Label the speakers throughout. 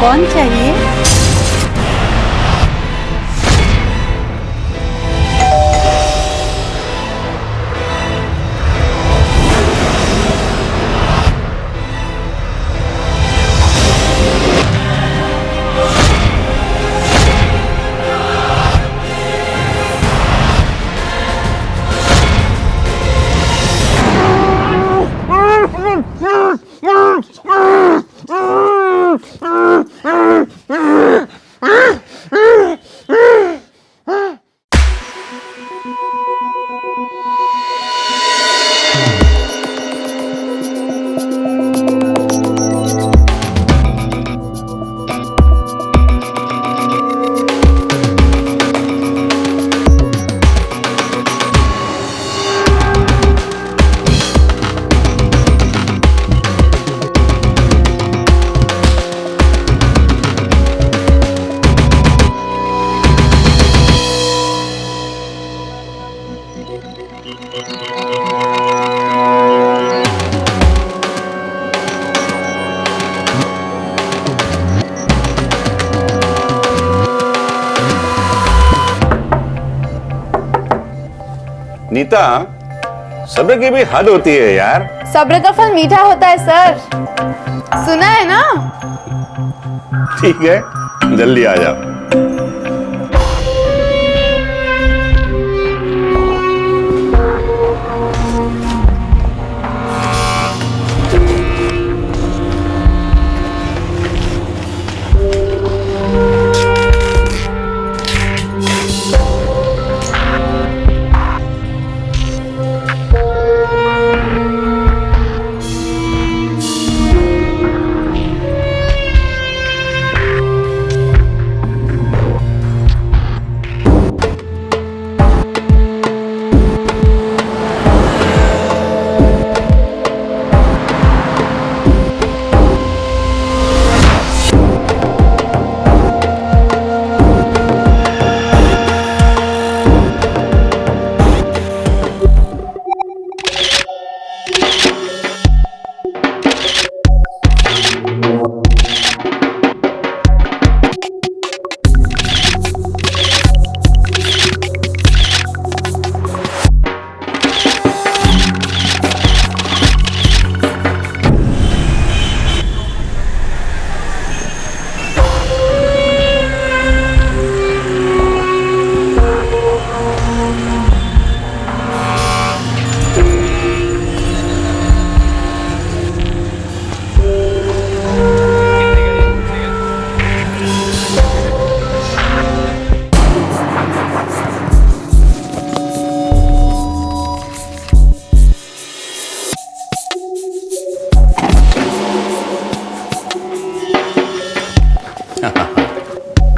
Speaker 1: कौन चाहिए?
Speaker 2: नीता, सब्र की भी हद होती है यार।
Speaker 3: सब्र का फल मीठा होता है सर, सुना है ना?
Speaker 2: ठीक है, जल्दी आ जाओ।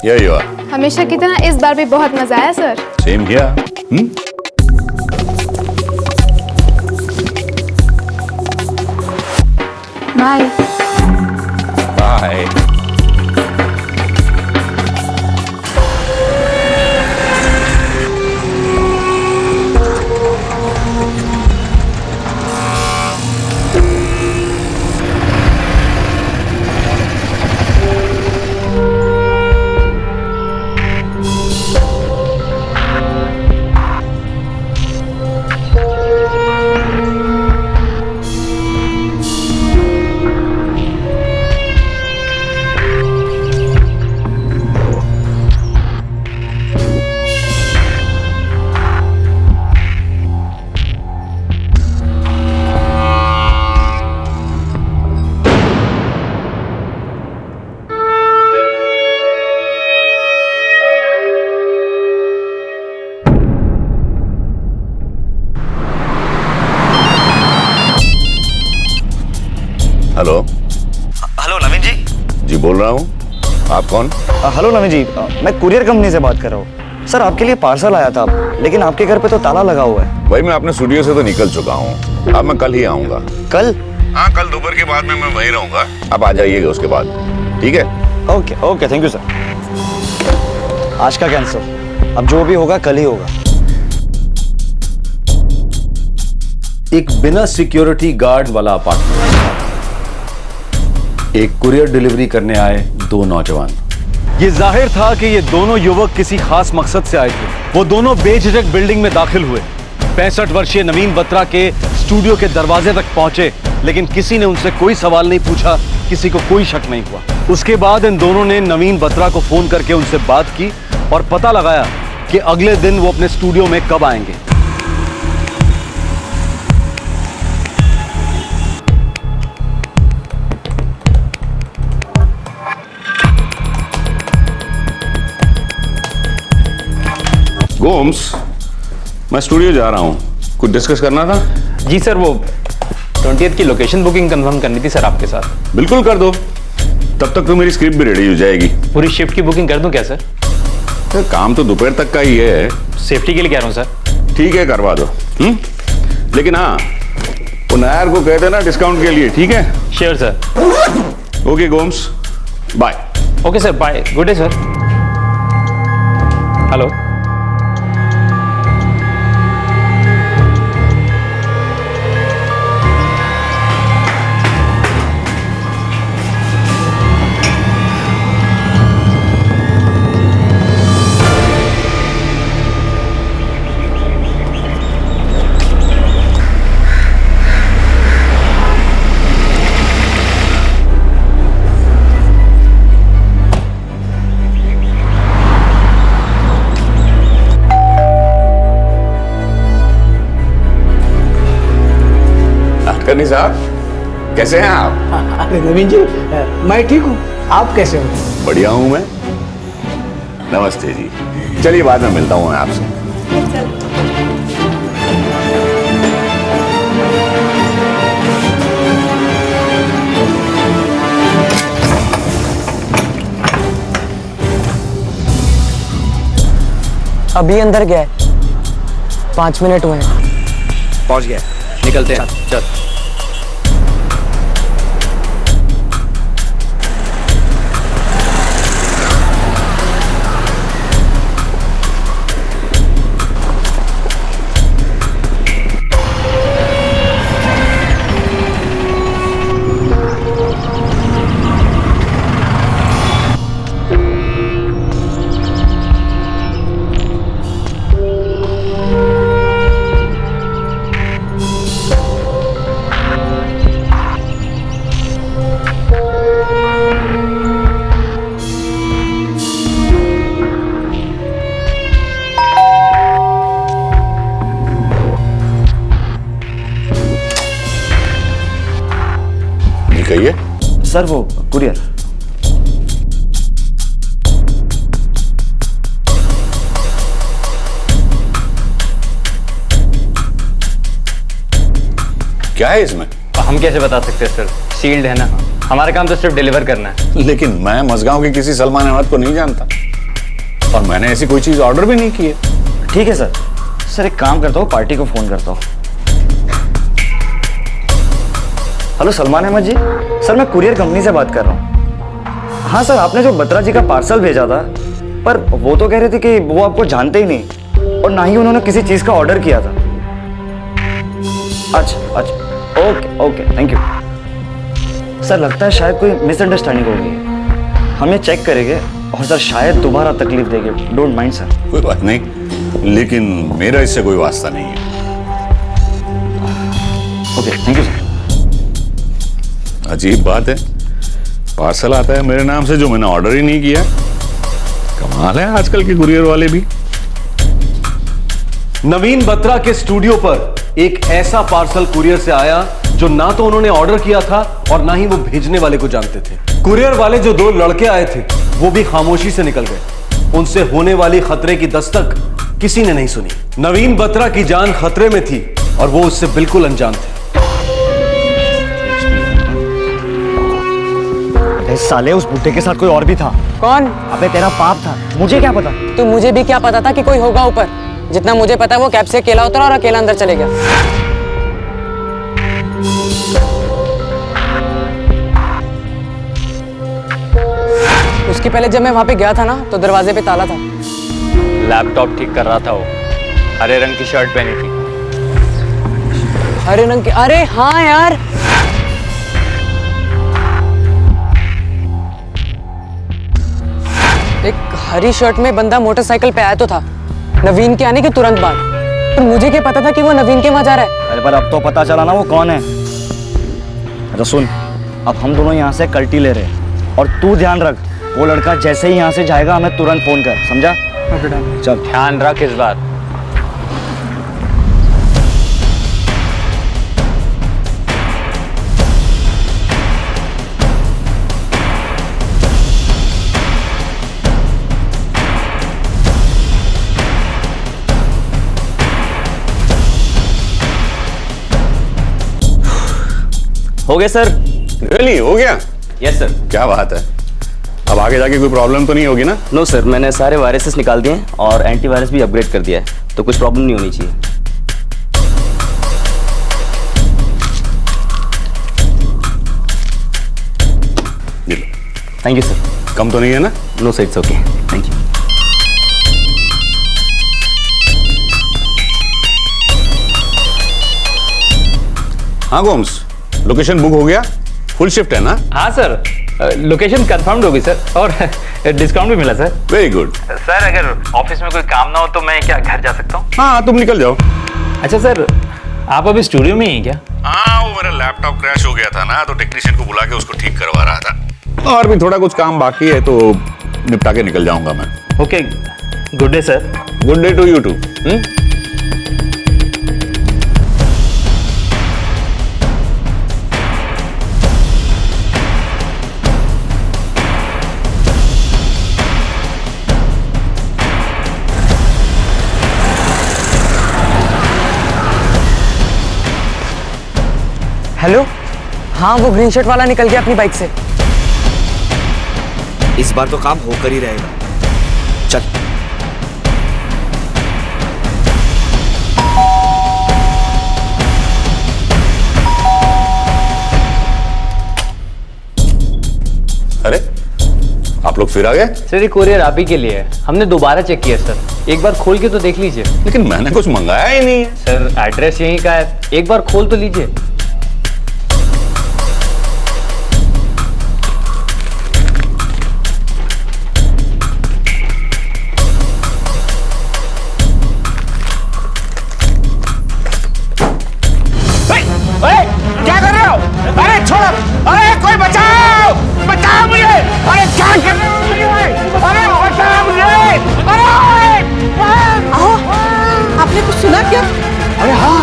Speaker 2: Here you are.
Speaker 3: हमेशा की तरह इस बार भी बहुत मजा आया sir.
Speaker 2: Same here.
Speaker 3: Bye.
Speaker 2: Bye. Hello.
Speaker 4: Hello Naveen ji.
Speaker 2: जी बोल रहा हूँ, आप कौन?
Speaker 4: हेलो नवीन जी, मैं कुरियर कंपनी से बात कर रहा हूँ। सर आपके लिए पार्सल आया था, लेकिन आपके घर पे तो ताला लगा हुआ है।
Speaker 2: भाई मैं अपने स्टूडियो से तो निकल चुका हूँ, अब मैं कल ही आऊंगा।
Speaker 4: कल?
Speaker 2: हाँ, कल दोपहर के बाद में मैं वहीं रहूंगा, आप आ जाइएगा उसके बाद, ठीक है?
Speaker 4: Okay okay, thank you sir. आज का कैंसिल, अब जो भी होगा कल ही होगा।
Speaker 5: एक बिना सिक्योरिटी गार्ड वाला अपार्टमेंट, एक कुरियर डिलीवरी करने आए
Speaker 2: दो नौजवान।
Speaker 1: ये जाहिर था कि ये दोनों युवक किसी खास मकसद से आए थे। वो दोनों बेझिझक बिल्डिंग में दाखिल हुए। 65 वर्षीय नवीन बत्रा के स्टूडियो के दरवाजे तक पहुंचे, लेकिन किसी ने उनसे कोई सवाल नहीं पूछा, किसी को कोई शक नहीं हुआ। उसके बाद इन दोनों ने नवीन बत्रा को फोन करके उनसे बात की और पता लगाया कि अगले दिन वो अपने स्टूडियो में कब आएंगे।
Speaker 2: गोम्स, मैं स्टूडियो जा रहा हूँ, कुछ डिस्कस करना था?
Speaker 6: जी सर, वो 20th की लोकेशन बुकिंग कंफर्म करनी थी सर आपके साथ।
Speaker 2: बिल्कुल कर दो, तब तक तो मेरी स्क्रिप्ट भी रेडी हो जाएगी।
Speaker 6: पूरी शिफ्ट की बुकिंग कर दूं क्या सर?
Speaker 2: तो काम तो दोपहर तक का ही है।
Speaker 6: सेफ्टी के लिए कह रहा हूँ सर।
Speaker 2: ठीक है, करवा दो। लेकिन हाँ, वो नायर को कह देना डिस्काउंट के लिए, ठीक है?
Speaker 6: Sure sir.
Speaker 2: Okay Gomes, bye.
Speaker 6: Okay sir, bye, good day sir. Hello.
Speaker 2: करनी साहब, कैसे हैं आप?
Speaker 7: अरे नवीन जी, मैं ठीक हूँ, आप कैसे हो?
Speaker 2: बढ़िया हूं मैं। नमस्ते जी, चलिए बाद में मिलता हूं मैं आपसे।
Speaker 8: अभी अंदर गया है, 5 मिनट हुए हैं।
Speaker 4: पहुंच गया,
Speaker 6: निकलते हैं। चल।
Speaker 2: कहिए।
Speaker 4: सर वो कुरियर।
Speaker 2: क्या है इसमें?
Speaker 6: हम कैसे बता सकते हैं सर, सील्ड है ना। हमारा काम तो सिर्फ डिलीवर करना है।
Speaker 2: लेकिन मैं मजगांव के किसी सलमान अहमद को नहीं जानता और मैंने ऐसी कोई चीज ऑर्डर भी नहीं की है।
Speaker 4: ठीक है सर। सर एक काम करता हूँ, पार्टी को फोन करता हूँ। हेलो सलमान अहमद जी, सर मैं कुरियर कंपनी से बात कर रहा हूँ। हाँ सर, आपने जो बत्रा जी का पार्सल भेजा था, पर वो तो कह रहे थे कि वो आपको जानते ही नहीं और ना ही उन्होंने किसी चीज का ऑर्डर किया था। अच्छा अच्छा, okay okay, thank you sir. लगता है शायद कोई मिसअंडरस्टैंडिंग हो गई है, हम ये चेक करेंगे और सर शायद दोबारा तकलीफ देंगे। Don't mind sir.
Speaker 2: कोई बात नहीं, लेकिन मेरा इससे कोई वास्ता नहीं है।
Speaker 4: Okay, thank you sir.
Speaker 2: अजीब बात है, पार्सल आता है मेरे नाम से जो मैंने ऑर्डर ही नहीं किया। कमाल है आजकल के कुरियर वाले भी।
Speaker 1: नवीन बत्रा के स्टूडियो पर एक ऐसा पार्सल कुरियर से आया जो ना तो उन्होंने ऑर्डर किया था और ना ही वो भेजने वाले को जानते थे। कुरियर वाले जो 2 लड़के आए थे वो भी खामोशी से निकल गए। उनसे होने वाली खतरे की दस्तक किसी ने नहीं सुनी। नवीन बत्रा की जान खतरे में थी और वो उससे बिल्कुल अनजान थे।
Speaker 4: साले, उस बूटे के साथ कोई और भी था।
Speaker 8: कौन?
Speaker 4: अबे तेरा बाप था, मुझे क्या पता।
Speaker 8: तो मुझे भी क्या पता था कि कोई होगा ऊपर। जितना मुझे पता है वो कैब से अकेला उतरा और अकेला अंदर चले गया। उसके पहले जब मैं वहां पे गया था ना, तो दरवाजे पे ताला था।
Speaker 6: लैपटॉप ठीक कर रहा था वो, हरे रंग की शर्ट पहनी थी।
Speaker 8: हरे रंग के? अरे हाँ यार, हरी शर्ट में बंदा मोटरसाइकिल पे आया तो था नवीन के आने के तुरंत बाद, पर मुझे क्या पता था कि वो नवीन के वहां जा रहा है।
Speaker 4: अरे पर अब तो पता चला ना वो कौन है। अच्छा सुन, अब हम दोनों यहाँ से कल्टी ले रहे हैं और तू ध्यान रख, वो लड़का जैसे ही यहाँ से जाएगा हमें तुरंत फोन कर, समझा? चल
Speaker 6: ध्यान रख इस बार। हो गया सर।
Speaker 2: रियली हो गया?
Speaker 6: Yes sir.
Speaker 2: क्या बात है। अब आगे जाके कोई प्रॉब्लम तो नहीं होगी ना?
Speaker 9: नो सर, मैंने सारे वायरसेस निकाल दिए हैं और एंटीवायरस भी अपग्रेड कर दिया है, तो कुछ प्रॉब्लम नहीं होनी चाहिए।
Speaker 2: ये लो।
Speaker 9: Thank you sir.
Speaker 2: कम तो नहीं है ना?
Speaker 9: No sir, it's okay, thank you.
Speaker 2: हाँ गोम्स, लोकेशन बुक हो गया? फुल शिफ्ट है ना?
Speaker 6: हाँ सर, लोकेशन कंफर्म्ड होगी सर और डिस्काउंट भी मिला सर।
Speaker 2: Very good.
Speaker 6: सर अगर ऑफिस में कोई काम ना हो तो मैं क्या घर जा सकता हूँ?
Speaker 2: हाँ तुम निकल जाओ।
Speaker 6: अच्छा सर, आप अभी स्टूडियो में ही हैं क्या?
Speaker 2: हाँ, वो मेरा लैपटॉप क्रैश हो गया था ना, तो टेक्नीशियन को बुला के उसको ठीक करवा रहा था। और भी थोड़ा कुछ काम बाकी है तो निपटा के निकल जाऊंगा मैं।
Speaker 6: Okay, good day sir.
Speaker 2: Good day to you too.
Speaker 8: Hello, हाँ वो ग्रीन शर्ट वाला निकल गया अपनी बाइक से।
Speaker 5: इस बार तो काम होकर ही रहेगा। चल।
Speaker 2: अरे आप लोग फिर आ गए?
Speaker 6: सर ये कोरियर आप ही के लिए है, हमने दोबारा चेक किया सर, एक बार खोल के तो देख लीजिए।
Speaker 2: लेकिन मैंने कुछ मंगाया ही नहीं है।
Speaker 6: सर एड्रेस यहीं का है, एक बार खोल तो लीजिए।
Speaker 7: क्या कर रहे हो? अरे छोड़ो! अरे कोई बचाओ! बचाओ मुझे! अरे क्या कर रहे हो मुझे? अरे बचाओ मुझे! अरे!
Speaker 3: आपने कुछ सुना क्या?
Speaker 7: अरे हाँ,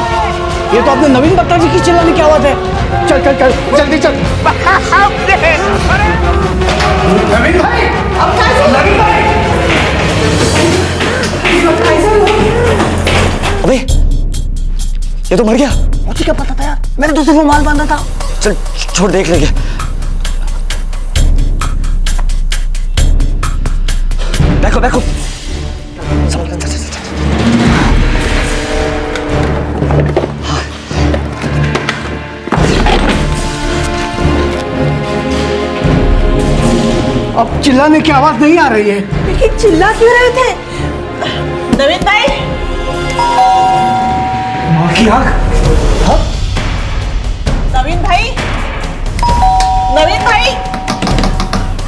Speaker 7: ये तो अपने नवीन बत्रा जी की चिल्लाने की आवाज है। चल चल चल, जल्दी चल। नवीन भाई!
Speaker 3: अब कैसे?
Speaker 7: नवीन भाई!
Speaker 4: अबे ये तो मर गया।
Speaker 7: मुझे क्या पता था यार, मैंने तो सिर्फ रुमाल बांधा था।
Speaker 4: चल छोड़, देख लेंगे। देखो देखो, चल चल चल चल।
Speaker 7: अब चिल्लाने की आवाज नहीं आ रही है।
Speaker 3: लेकिन चिल्ला क्यों रहे थे? नवीन भाई!
Speaker 7: माँ की आँख।
Speaker 3: नवीन भाई! नवीन भाई!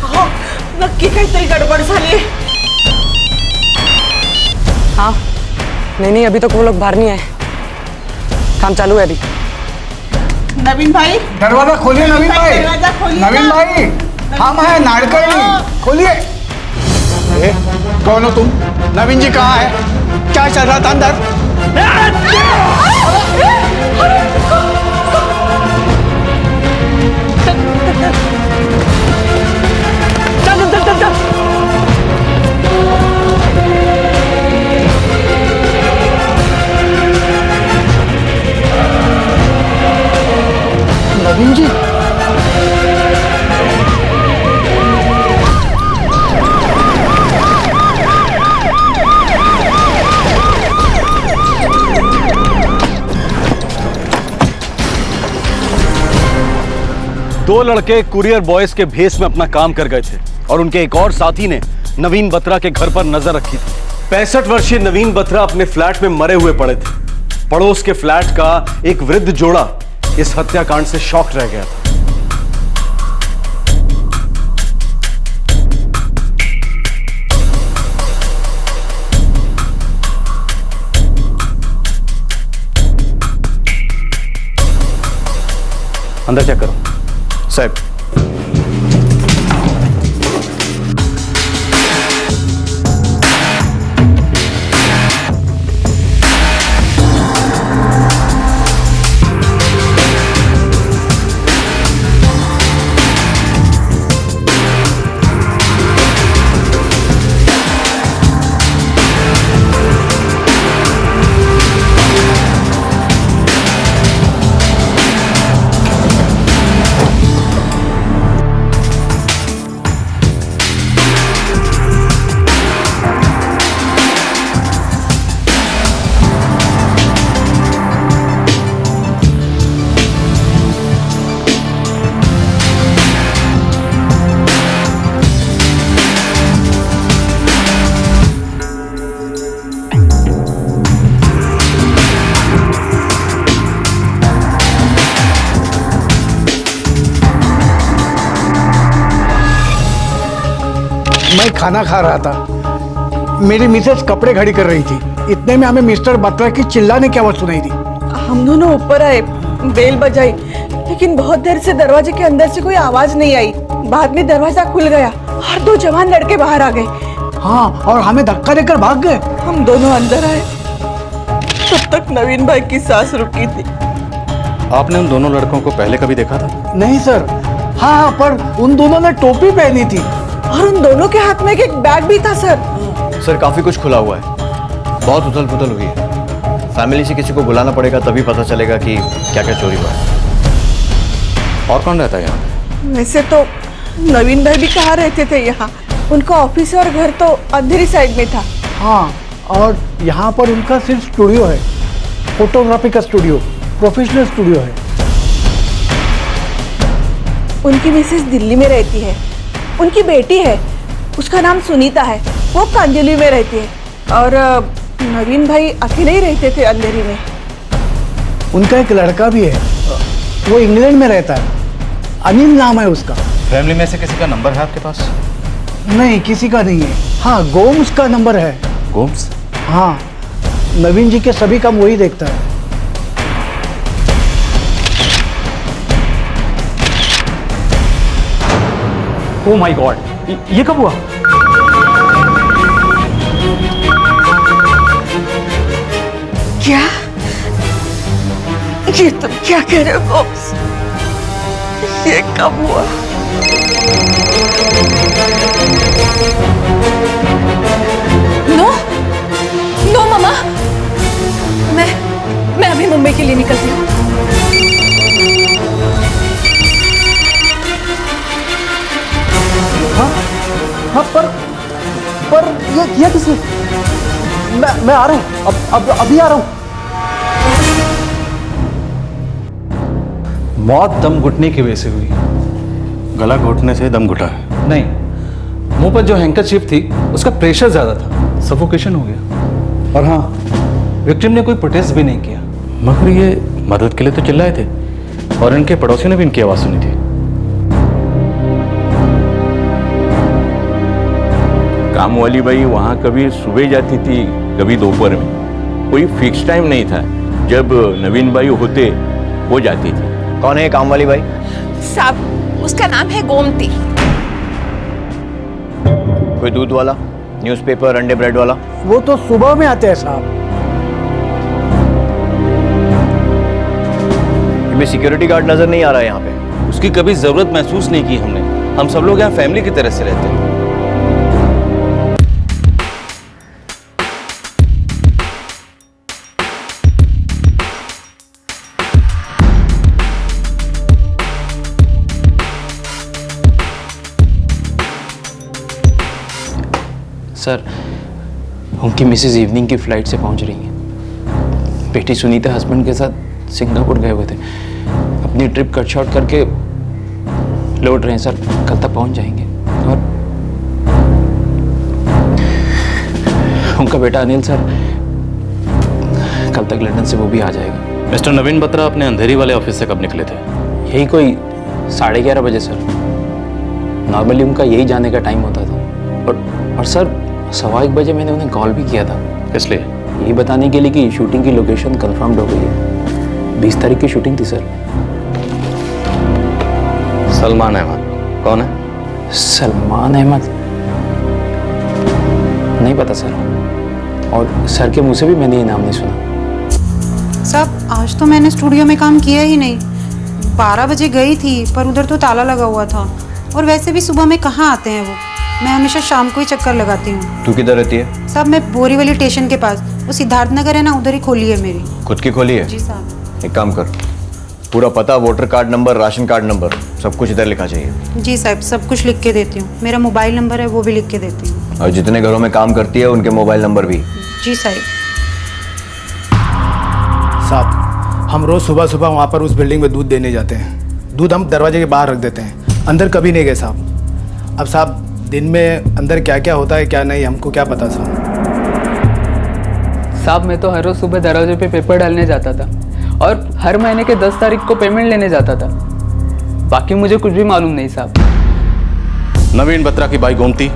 Speaker 3: अहो, नक्की काहीतरी गडबड झाली।
Speaker 8: हाँ, नहीं अभी तक वो लोग बाहर नहीं आए, काम चालू है अभी।
Speaker 3: नवीन भाई!
Speaker 7: दरवाजा खोलिए नवीन भाई।
Speaker 3: दरवाजा खोलिए
Speaker 7: नवीन
Speaker 3: ना।
Speaker 7: भाई, हम हैं नाड़कर्णी, खोलिए। कौन हो तुम? नवीन जी कहाँ है? क्या चल रहा था अंदर? चल चल चल चल। नवीन जी,
Speaker 1: दो लड़के कुरियर बॉयज के भेस में अपना काम कर गए थे और उनके एक और साथी ने नवीन बत्रा के घर पर नजर रखी थी। 65 वर्षीय नवीन बत्रा अपने फ्लैट में मरे हुए पड़े थे। पड़ोस के फ्लैट का एक वृद्ध जोड़ा इस हत्याकांड से शॉक रह गया था। अंदर चेक करो।
Speaker 4: साहब,
Speaker 10: मैं खाना खा रहा था, मेरी मिसेस कपड़े खड़ी कर रही थी। इतने में हमें मिस्टर बत्रा की चिल्लाने की आवाज सुनाई दी।
Speaker 8: हम दोनों ऊपर आए, बेल बजाई, लेकिन बहुत देर से दरवाजे के अंदर से कोई आवाज नहीं आई। बाद में दरवाजा खुल गया और दो जवान लड़के बाहर आ गए।
Speaker 10: हाँ, और हमें धक्का देकर भाग गए।
Speaker 8: हम दोनों अंदर आए, तब तक नवीन भाई की सांस रुकी थी।
Speaker 1: आपने उन दोनों लड़कों को पहले कभी देखा था?
Speaker 10: नहीं सर। हाँ, पर उन दोनों ने टोपी पहनी थी
Speaker 8: और उन दोनों के हाथ में एक बैग भी था सर।
Speaker 1: सर काफी कुछ खुला हुआ है, बहुत उथल पुथल हुई है। फैमिली से किसी को बुलाना पड़ेगा, तभी पता चलेगा कि क्या क्या चोरी हुआ है। और कौन रहता है यहाँ पे?
Speaker 8: वैसे तो नवीन भाई भी कहाँ रहते थे यहाँ, उनका ऑफिस और घर तो अंधेरी साइड में था।
Speaker 10: हाँ, और यहाँ पर उनका सिर्फ स्टूडियो है, फोटोग्राफी का स्टूडियो, प्रोफेशनल स्टूडियो है।
Speaker 8: उनकी मिसेस दिल्ली में रहती है, उनकी बेटी है, उसका नाम सुनीता है, वो कांजली में रहती है। और नवीन भाई अकेले ही रहते थे अंधेरी में।
Speaker 10: उनका एक लड़का भी है, वो इंग्लैंड में रहता है, अनिल नाम है उसका।
Speaker 1: फैमिली में से किसी का नंबर है आपके पास?
Speaker 10: नहीं, किसी का नहीं है। हाँ, गोम्स का नंबर है।
Speaker 1: गोम्स?
Speaker 10: हाँ, नवीन जी के सभी काम वही देखता है।
Speaker 1: ओह माय गॉड, ये कब हुआ?
Speaker 8: क्या? ये तुम क्या कह रहे हो बॉस? ये कब हुआ?
Speaker 3: नो नो मामा, मैं अभी मुंबई के लिए निकलती हूँ।
Speaker 10: हाँ, पर ये किया किसने? मैं आ रहा हूँ, अब अभी आ रहा हूँ।
Speaker 1: मौत दम घुटने की वजह से हुई।
Speaker 2: गला घोटने से दम घुटा है?
Speaker 1: नहीं, मुंह पर जो हैंकरचीफ थी उसका प्रेशर ज्यादा था, सफोकेशन हो गया। और हाँ, विक्टिम ने कोई प्रोटेस्ट भी नहीं किया।
Speaker 2: मगर ये मदद के लिए तो चिल्लाए थे, और इनके पड़ोसियों ने भी इनकी आवाज सुनी थी।
Speaker 11: काम वाली बाई वहाँ कभी सुबह जाती थी, कभी दोपहर में। कोई फिक्स टाइम नहीं था, जब नवीन भाई होते वो जाती थी।
Speaker 4: कौन है काम वाली बाई?
Speaker 3: साहब, उसका नाम है गोमती।
Speaker 4: कोई दूध वाला, न्यूज़पेपर, अंडे ब्रेड वाला?
Speaker 10: वो तो सुबह में आते हैं साहब।
Speaker 4: हमें सिक्योरिटी गार्ड नजर नहीं आ रहा है यहाँ पे।
Speaker 9: उसकी कभी जरूरत महसूस नहीं की हमने। हम सब लोग यहाँ फैमिली की तरह से रहते हैं।
Speaker 6: सर, उनकी मिसेज इवनिंग की फ्लाइट से पहुंच रही हैं। बेटी सुनीता हस्बैंड के साथ सिंगापुर गए हुए थे, अपनी ट्रिप कट शॉर्ट करके लौट रहे हैं सर। कल तक पहुंच जाएंगे। और उनका बेटा अनिल सर कल तक लंदन से वो भी आ जाएगा।
Speaker 2: मिस्टर नवीन बत्रा अपने अंधेरी वाले ऑफिस से कब निकले थे?
Speaker 6: यही कोई 11:30 बजे सर। नॉर्मली उनका यही जाने का टाइम होता था। और सर 1:15 बजे मैंने उन्हें कॉल भी किया था।
Speaker 2: इसलिए
Speaker 6: यही बताने के लिए कि शूटिंग की लोकेशन कंफर्म्ड हो गई है। 20 तारीख की शूटिंग थी सर।
Speaker 9: सलमान अहमद कौन है?
Speaker 6: सलमान अहमद नहीं पता सर, और सर के मुंह से भी मैंने ये नाम नहीं सुना।
Speaker 12: साहब आज तो मैंने स्टूडियो में काम किया ही नहीं। 12 बजे गई थी पर उधर तो ताला लगा हुआ था, और वैसे भी सुबह में कहाँ आते हैं वो। मैं हमेशा शाम को ही चक्कर लगाती हूँ।
Speaker 1: तू किधर रहती है?
Speaker 12: साहब मैं बोरीवली स्टेशन के पास, वो सिद्धार्थ नगर है ना, उधर ही खोली है मेरी।
Speaker 1: खुद की खोली है?
Speaker 12: जी साहब।
Speaker 1: एक काम कर, पूरा पता, voter card number, ration card number, सब कुछ इधर लिखा चाहिए।
Speaker 12: जी साहब, सब कुछ लिख के देती हूँ। मेरा मोबाइल नंबर है वो भी लिख के देती हूँ।
Speaker 1: और जितने घरों में काम करती है उनके मोबाइल नंबर भी।
Speaker 12: जी साहब।
Speaker 13: साहब हम रोज़ सुबह सुबह वहाँ पर उस बिल्डिंग में दूध देने जाते हैं। दूध हम दरवाजे के बाहर रख देते हैं, अंदर कभी नहीं गए साहब। अब साहब दिन में अंदर क्या क्या होता है क्या नहीं हमको क्या पता साहब।
Speaker 14: साहब मैं तो हर रोज़ सुबह दरवाजे पे पेपर डालने जाता था, और हर महीने के 10 तारीख को पेमेंट लेने जाता था। बाकी मुझे कुछ भी मालूम नहीं साहब।
Speaker 15: नवीन बत्रा की बाई गोमती,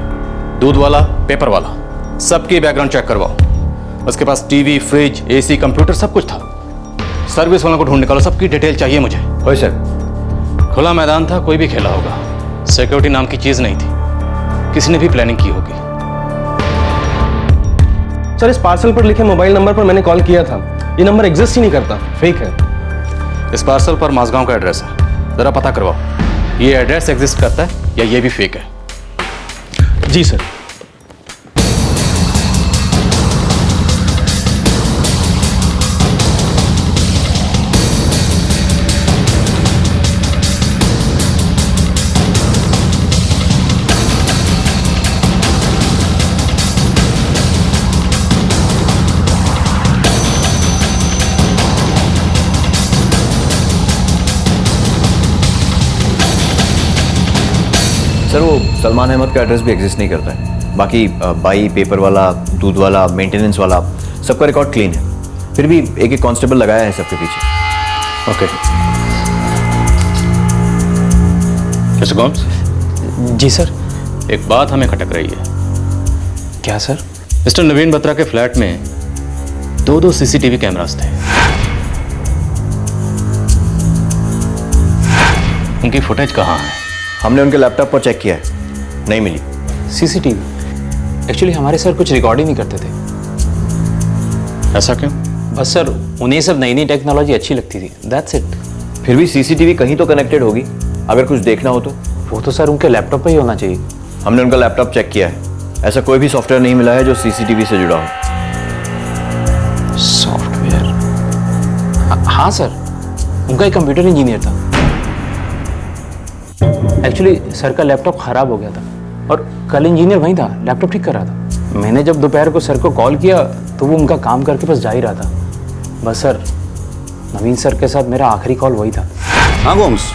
Speaker 15: दूध वाला, पेपर वाला, सबकी बैकग्राउंड चेक करवाओ। उसके पास टीवी, फ्रिज, एसी, कंप्यूटर सब कुछ था। सर्विस वालों को ढूंढ निकालो, सबकी डिटेल चाहिए मुझे।
Speaker 1: ओए सर।
Speaker 15: खुला मैदान था, कोई भी खेला होगा। सिक्योरिटी नाम की चीज नहीं थी, किसी ने भी प्लानिंग की होगी।
Speaker 16: सर इस पार्सल पर लिखे मोबाइल नंबर पर मैंने कॉल किया था, ये नंबर एग्जिस्ट ही नहीं करता, फेक है।
Speaker 15: इस पार्सल पर माझगांव का एड्रेस है, जरा पता करवाओ ये एड्रेस एग्जिस्ट करता है या ये भी फेक है।
Speaker 16: जी सर।
Speaker 1: सर वो सलमान अहमद का एड्रेस भी एग्जिस्ट नहीं करता है। बाकी बाई, पेपर वाला, दूध वाला, मेंटेनेंस वाला, सबका रिकॉर्ड क्लीन है। फिर भी एक एक कांस्टेबल लगाया है सबके पीछे।
Speaker 15: ओके। मिस्टर गोम्स।
Speaker 6: जी सर।
Speaker 15: एक बात हमें खटक रही है।
Speaker 6: क्या सर?
Speaker 15: मिस्टर नवीन बत्रा के फ्लैट में 2 सीसीटीवी कैमरास थे। उनकी फुटेज कहाँ है?
Speaker 1: हमने उनके लैपटॉप पर चेक किया है, नहीं मिली।
Speaker 6: सीसीटीवी एक्चुअली हमारे सर कुछ रिकॉर्ड ही नहीं करते थे।
Speaker 15: ऐसा क्यों?
Speaker 6: बस सर उन्हें सब नई नई टेक्नोलॉजी अच्छी लगती थी, दैट्स इट।
Speaker 1: फिर भी सीसीटीवी कहीं तो कनेक्टेड होगी, अगर कुछ देखना हो तो।
Speaker 6: वो तो सर उनके लैपटॉप पर ही होना चाहिए।
Speaker 1: हमने उनका लैपटॉप चेक किया है, ऐसा कोई भी सॉफ्टवेयर नहीं मिला है जो सीसीटीवी से जुड़ा हो।
Speaker 6: सॉफ्टवेयर? हाँ सर, उनका एक कंप्यूटर इंजीनियर था। एक्चुअली सर का लैपटॉप खराब हो गया था, और कल इंजीनियर वहीं था, लैपटॉप ठीक कर रहा था। मैंने जब दोपहर को सर को कॉल किया तो वो उनका काम करके बस जा ही रहा था। बस सर नवीन सर के साथ मेरा आखिरी कॉल वही था।
Speaker 2: हाँ गोम्स,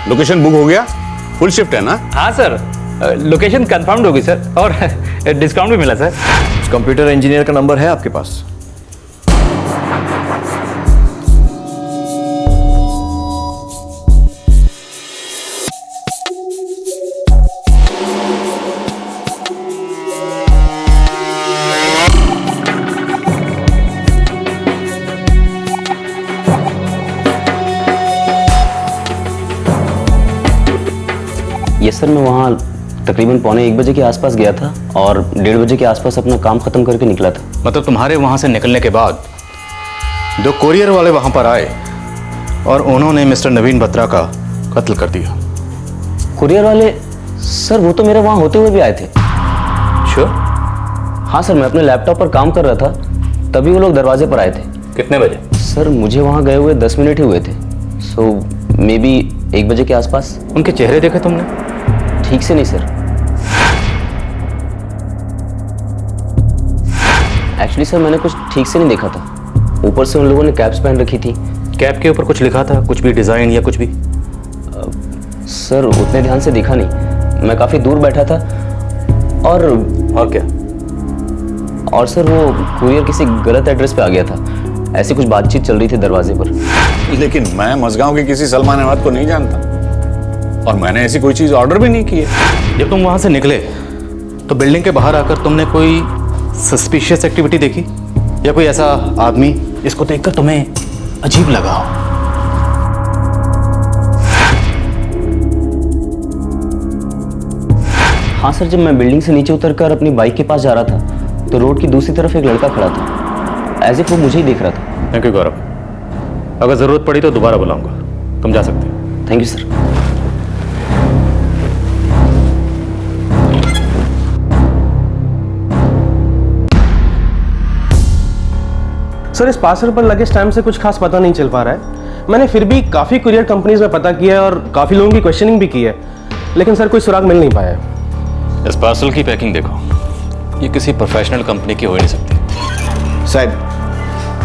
Speaker 2: लोकेशन बुक हो गया? फुल शिफ्ट है ना?
Speaker 6: हाँ सर, लोकेशन कंफर्म्ड हो गई सर, और डिस्काउंट भी मिला सर।
Speaker 1: उस कंप्यूटर इंजीनियर का नंबर है आपके पास?
Speaker 9: यस सर, मैं वहाँ तकरीबन 1:15 बजे के आसपास गया था और 1:30 बजे के आसपास अपना काम खत्म करके निकला था।
Speaker 15: मतलब तुम्हारे वहां से निकलने के बाद 2 कोरियर वाले वहां पर आए और उन्होंने मिस्टर नवीन बत्रा का कत्ल कर दिया।
Speaker 9: कुरियर वाले? सर वो तो मेरे वहाँ होते हुए भी आए थे।
Speaker 15: श्योर?
Speaker 9: हाँ सर, मैं अपने लैपटॉप पर काम कर रहा था, तभी वो लोग दरवाजे पर आए थे।
Speaker 15: कितने बजे?
Speaker 9: सर मुझे वहाँ गए हुए 10 मिनट ही हुए थे, सो मे बी 1 बजे के आसपास।
Speaker 15: उनके चेहरे देखे तुमने?
Speaker 9: ठीक से नहीं सर, एक्चुअली सर मैंने कुछ ठीक से नहीं देखा था। ऊपर से उन लोगों ने कैप्स पहन रखी थी।
Speaker 15: कैप के ऊपर कुछ लिखा था, कुछ भी डिजाइन या कुछ भी?
Speaker 9: सर उतने ध्यान से देखा नहीं, मैं काफी दूर बैठा था। और
Speaker 15: क्या?
Speaker 9: और सर वो कुरियर किसी गलत एड्रेस पे आ गया था, ऐसी कुछ बातचीत चल रही थी दरवाजे पर।
Speaker 2: लेकिन मैं मझगांव के किसी सलमान अहमद को नहीं जानता, और मैंने ऐसी कोई चीज ऑर्डर भी नहीं की है।
Speaker 15: जब तुम वहां से निकले तो बिल्डिंग के बाहर आकर तुमने कोई सस्पिशियस एक्टिविटी देखी, या कोई ऐसा आदमी जिसको देखकर तुम्हें अजीब लगा हो?
Speaker 9: हाँ सर, जब मैं बिल्डिंग से नीचे उतरकर अपनी बाइक के पास जा रहा था तो रोड की दूसरी तरफ एक लड़का खड़ा था, एज इफ वो मुझे ही देख रहा था।
Speaker 15: थैंक यू गौरव, अगर ज़रूरत पड़ी तो दोबारा बुलाऊंगा, तुम जा सकते हो।
Speaker 9: Thank you sir.
Speaker 16: सर, इस पार्सल पर लगे स्टैम्प से कुछ खास पता नहीं चल पा रहा है। मैंने फिर भी काफ़ी कुरियर कंपनीज में पता किया है और काफ़ी लोगों की क्वेश्चनिंग भी की है, लेकिन सर कोई सुराग मिल नहीं पाया है।
Speaker 15: इस पार्सल की पैकिंग देखो, ये किसी प्रोफेशनल कंपनी की हो ही नहीं सकती।
Speaker 4: साहब,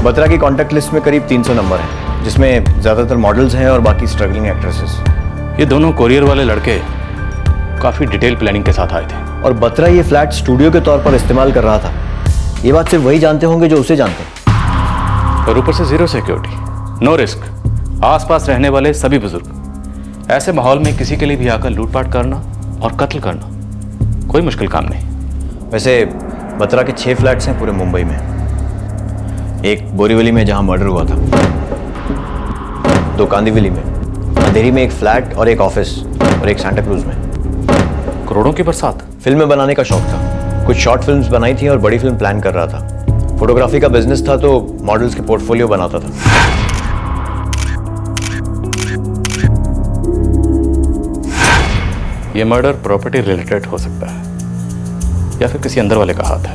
Speaker 4: बत्रा की कॉन्टैक्ट लिस्ट में करीब 300 नंबर हैं, जिसमें ज़्यादातर मॉडल्स हैं और बाकी स्ट्रगलिंग एक्ट्रेसेस।
Speaker 15: ये दोनों कोरियर वाले लड़के काफ़ी डिटेल प्लानिंग के साथ आए थे।
Speaker 4: और बत्रा ये फ्लैट स्टूडियो के तौर पर इस्तेमाल कर रहा था, ये बात सिर्फ वही जानते होंगे जो उसे जानते हैं।
Speaker 15: और ऊपर से जीरो सिक्योरिटी, नो रिस्क, आसपास रहने वाले सभी बुजुर्ग। ऐसे माहौल में किसी के लिए भी आकर लूटपाट करना और कत्ल करना कोई मुश्किल काम नहीं।
Speaker 4: वैसे बत्रा के 6 फ्लैट्स हैं पूरे मुंबई में। एक बोरीवली में जहां मर्डर हुआ था, 2 कांदिवली में, अंधेरी में एक फ्लैट और एक ऑफिस, और एक सांता क्रूज में।
Speaker 15: करोड़ों की बरसात।
Speaker 4: फिल्में बनाने का शौक था, कुछ शॉर्ट फिल्म्स बनाई थी और बड़ी फिल्म प्लान कर रहा था। फोटोग्राफी का बिजनेस था तो मॉडल्स के पोर्टफोलियो बनाता था।
Speaker 15: ये मर्डर प्रॉपर्टी रिलेटेड हो सकता है या फिर किसी अंदर वाले का हाथ है।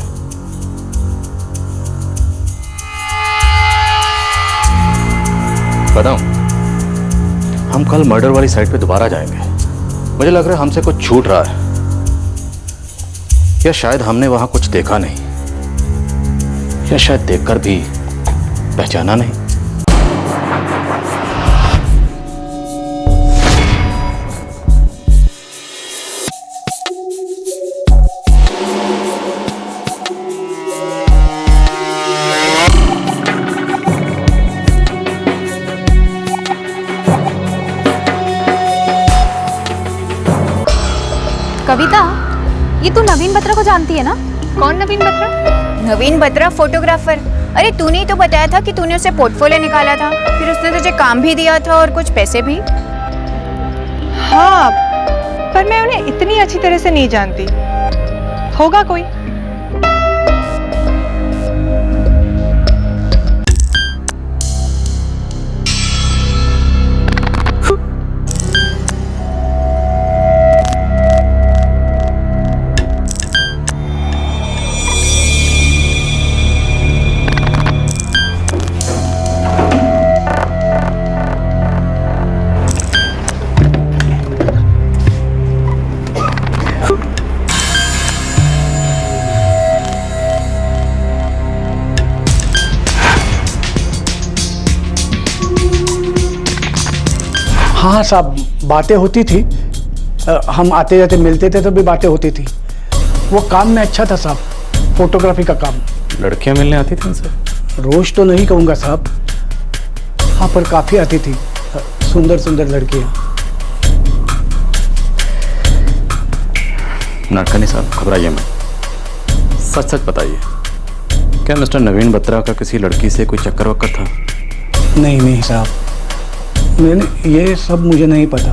Speaker 15: बताऊं, हम कल मर्डर वाली साइट पे दोबारा जाएंगे। मुझे लग रहा है हमसे कुछ छूट रहा है, या शायद हमने वहां कुछ देखा नहीं, या शायद देखकर भी पहचाना नहीं।
Speaker 3: कविता, ये तू नवीन बत्रा को जानती है ना? कौन नवीन बत्रा?
Speaker 17: नवीन बत्रा फोटोग्राफर। अरे तूने ही तो बताया था कि तूने उसे पोर्टफोलियो निकाला था, फिर उसने तुझे काम भी दिया था और कुछ पैसे भी।
Speaker 18: हाँ, पर मैं उन्हें इतनी अच्छी तरह से नहीं जानती। होगा कोई।
Speaker 10: हाँ साहब, बातें होती थी, हम आते जाते मिलते थे तो भी बातें होती थी। वो काम में अच्छा था साहब, फोटोग्राफी का काम।
Speaker 15: लड़कियां मिलने आती थी उनसे?
Speaker 10: रोज तो नहीं कहूँगा साहब, हाँ पर काफ़ी आती थी, सुंदर सुंदर लड़कियाँ।
Speaker 15: नाडकर्णी साहब, घबराइए मत, सच सच बताइए, क्या मिस्टर नवीन बत्रा का किसी लड़की से कोई चक्कर वक्कर था?
Speaker 10: नहीं नहीं साहब, मैंने ये सब मुझे नहीं पता।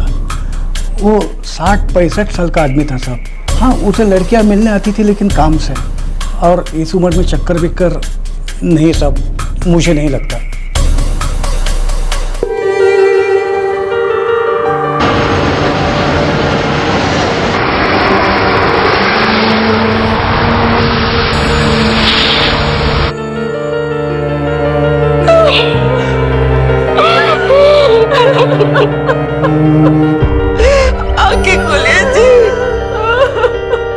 Speaker 10: वो 60-65 साल का आदमी था साहब। हाँ, उसे लड़कियां मिलने आती थी लेकिन काम से, और इस उम्र में चक्कर बिक्कर नहीं साहब, मुझे नहीं लगता।
Speaker 19: आंखें खोलिए जी।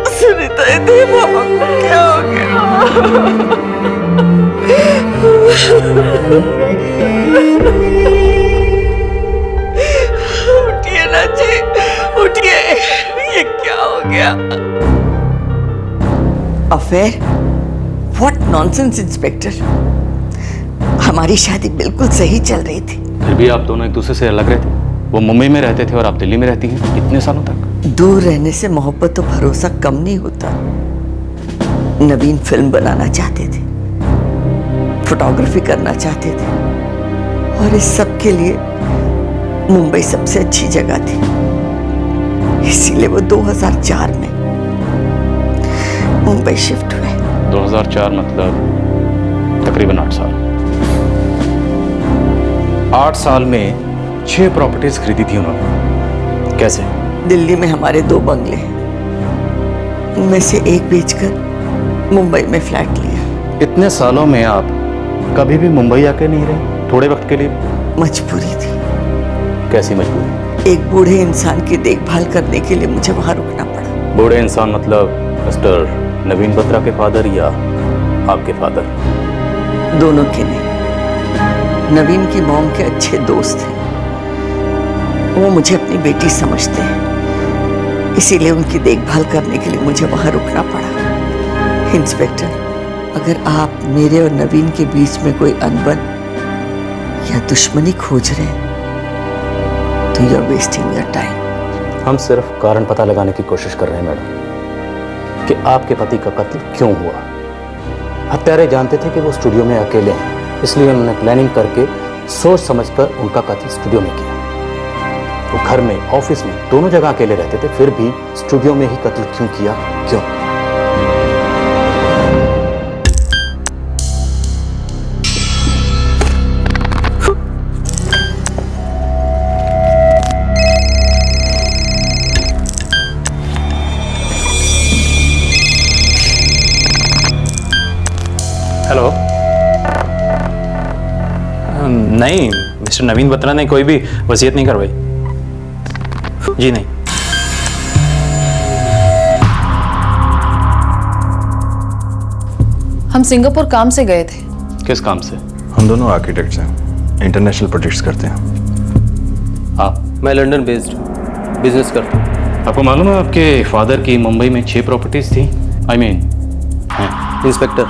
Speaker 19: सुनीता, इतने पापा को क्या हो गया? उठिए ना जी, उठिए, ये क्या हो गया? अफेयर? What nonsense inspector. हमारी शादी बिल्कुल सही चल रही थी।
Speaker 15: फिर भी आप दोनों एक दूसरे से अलग रहते। वो मुंबई में रहते थे और आप दिल्ली में रहती हैं इतने सालों तक।
Speaker 19: दूर रहने से मोहब्बत और भरोसा कम नहीं होता। नवीन फिल्म बनाना चाहते थे, फोटोग्राफी करना चाहते थे, और इस सब के लिए मुंबई सबसे अच्छी जगह थी। इसीलिए वो 2004 में मुंबई शिफ्ट हुए।
Speaker 15: 2004 मतलब तकरीबन 8 साल। 8 साल में 6 प्रॉपर्टीज खरीदी थी उन्होंने। कैसे?
Speaker 19: दिल्ली में हमारे 2 बंगले हैं, उनमें से एक बेचकर मुंबई में फ्लैट लिया।
Speaker 15: इतने सालों में आप कभी भी मुंबई आके नहीं रहे? थोड़े वक्त के लिए?
Speaker 19: मजबूरी थी।
Speaker 15: कैसी मजबूरी?
Speaker 19: एक बूढ़े इंसान की देखभाल करने के लिए मुझे वहां रुकना पड़ा।
Speaker 15: बूढ़े इंसान मतलब मिस्टर नवीन बत्रा के फादर या आपके फादर?
Speaker 19: दोनों के नहीं। नवीन की मॉम के अच्छे दोस्त हैं, वो मुझे अपनी बेटी समझते हैं, इसीलिए उनकी देखभाल करने के लिए मुझे वहां रुकना पड़ा। इंस्पेक्टर, अगर आप मेरे और नवीन के बीच में कोई अनबन या दुश्मनी खोज रहे हैं तो you are wasting your time.
Speaker 15: हम सिर्फ कारण पता लगाने की कोशिश कर रहे हैं मैडम कि आपके पति का कत्ल क्यों हुआ। हत्यारे जानते थे कि वो स्टूडियो में अकेले हैं, इसलिए उन्होंने प्लानिंग करके सोच समझकर उनका कत्ल स्टूडियो में किया। वो घर में, ऑफिस में, दोनों जगह अकेले रहते थे, फिर भी स्टूडियो में ही कत्ल क्यों किया? क्यों?
Speaker 6: हेलो। नहीं, मिस्टर नवीन बत्रा ने कोई भी वसीयत नहीं करवाई। जी नहीं।
Speaker 20: हम सिंगापुर काम से गए थे।
Speaker 15: किस काम से?
Speaker 21: हम दोनों आर्किटेक्ट्स हैं, इंटरनेशनल प्रोजेक्ट्स करते हैं।
Speaker 15: आप?
Speaker 16: मैं लंदन बेस्ड बिजनेस करता हूँ।
Speaker 15: आपको मालूम है आपके फादर की मुंबई में 6 प्रॉपर्टीज थी? आई मीन
Speaker 16: इंस्पेक्टर,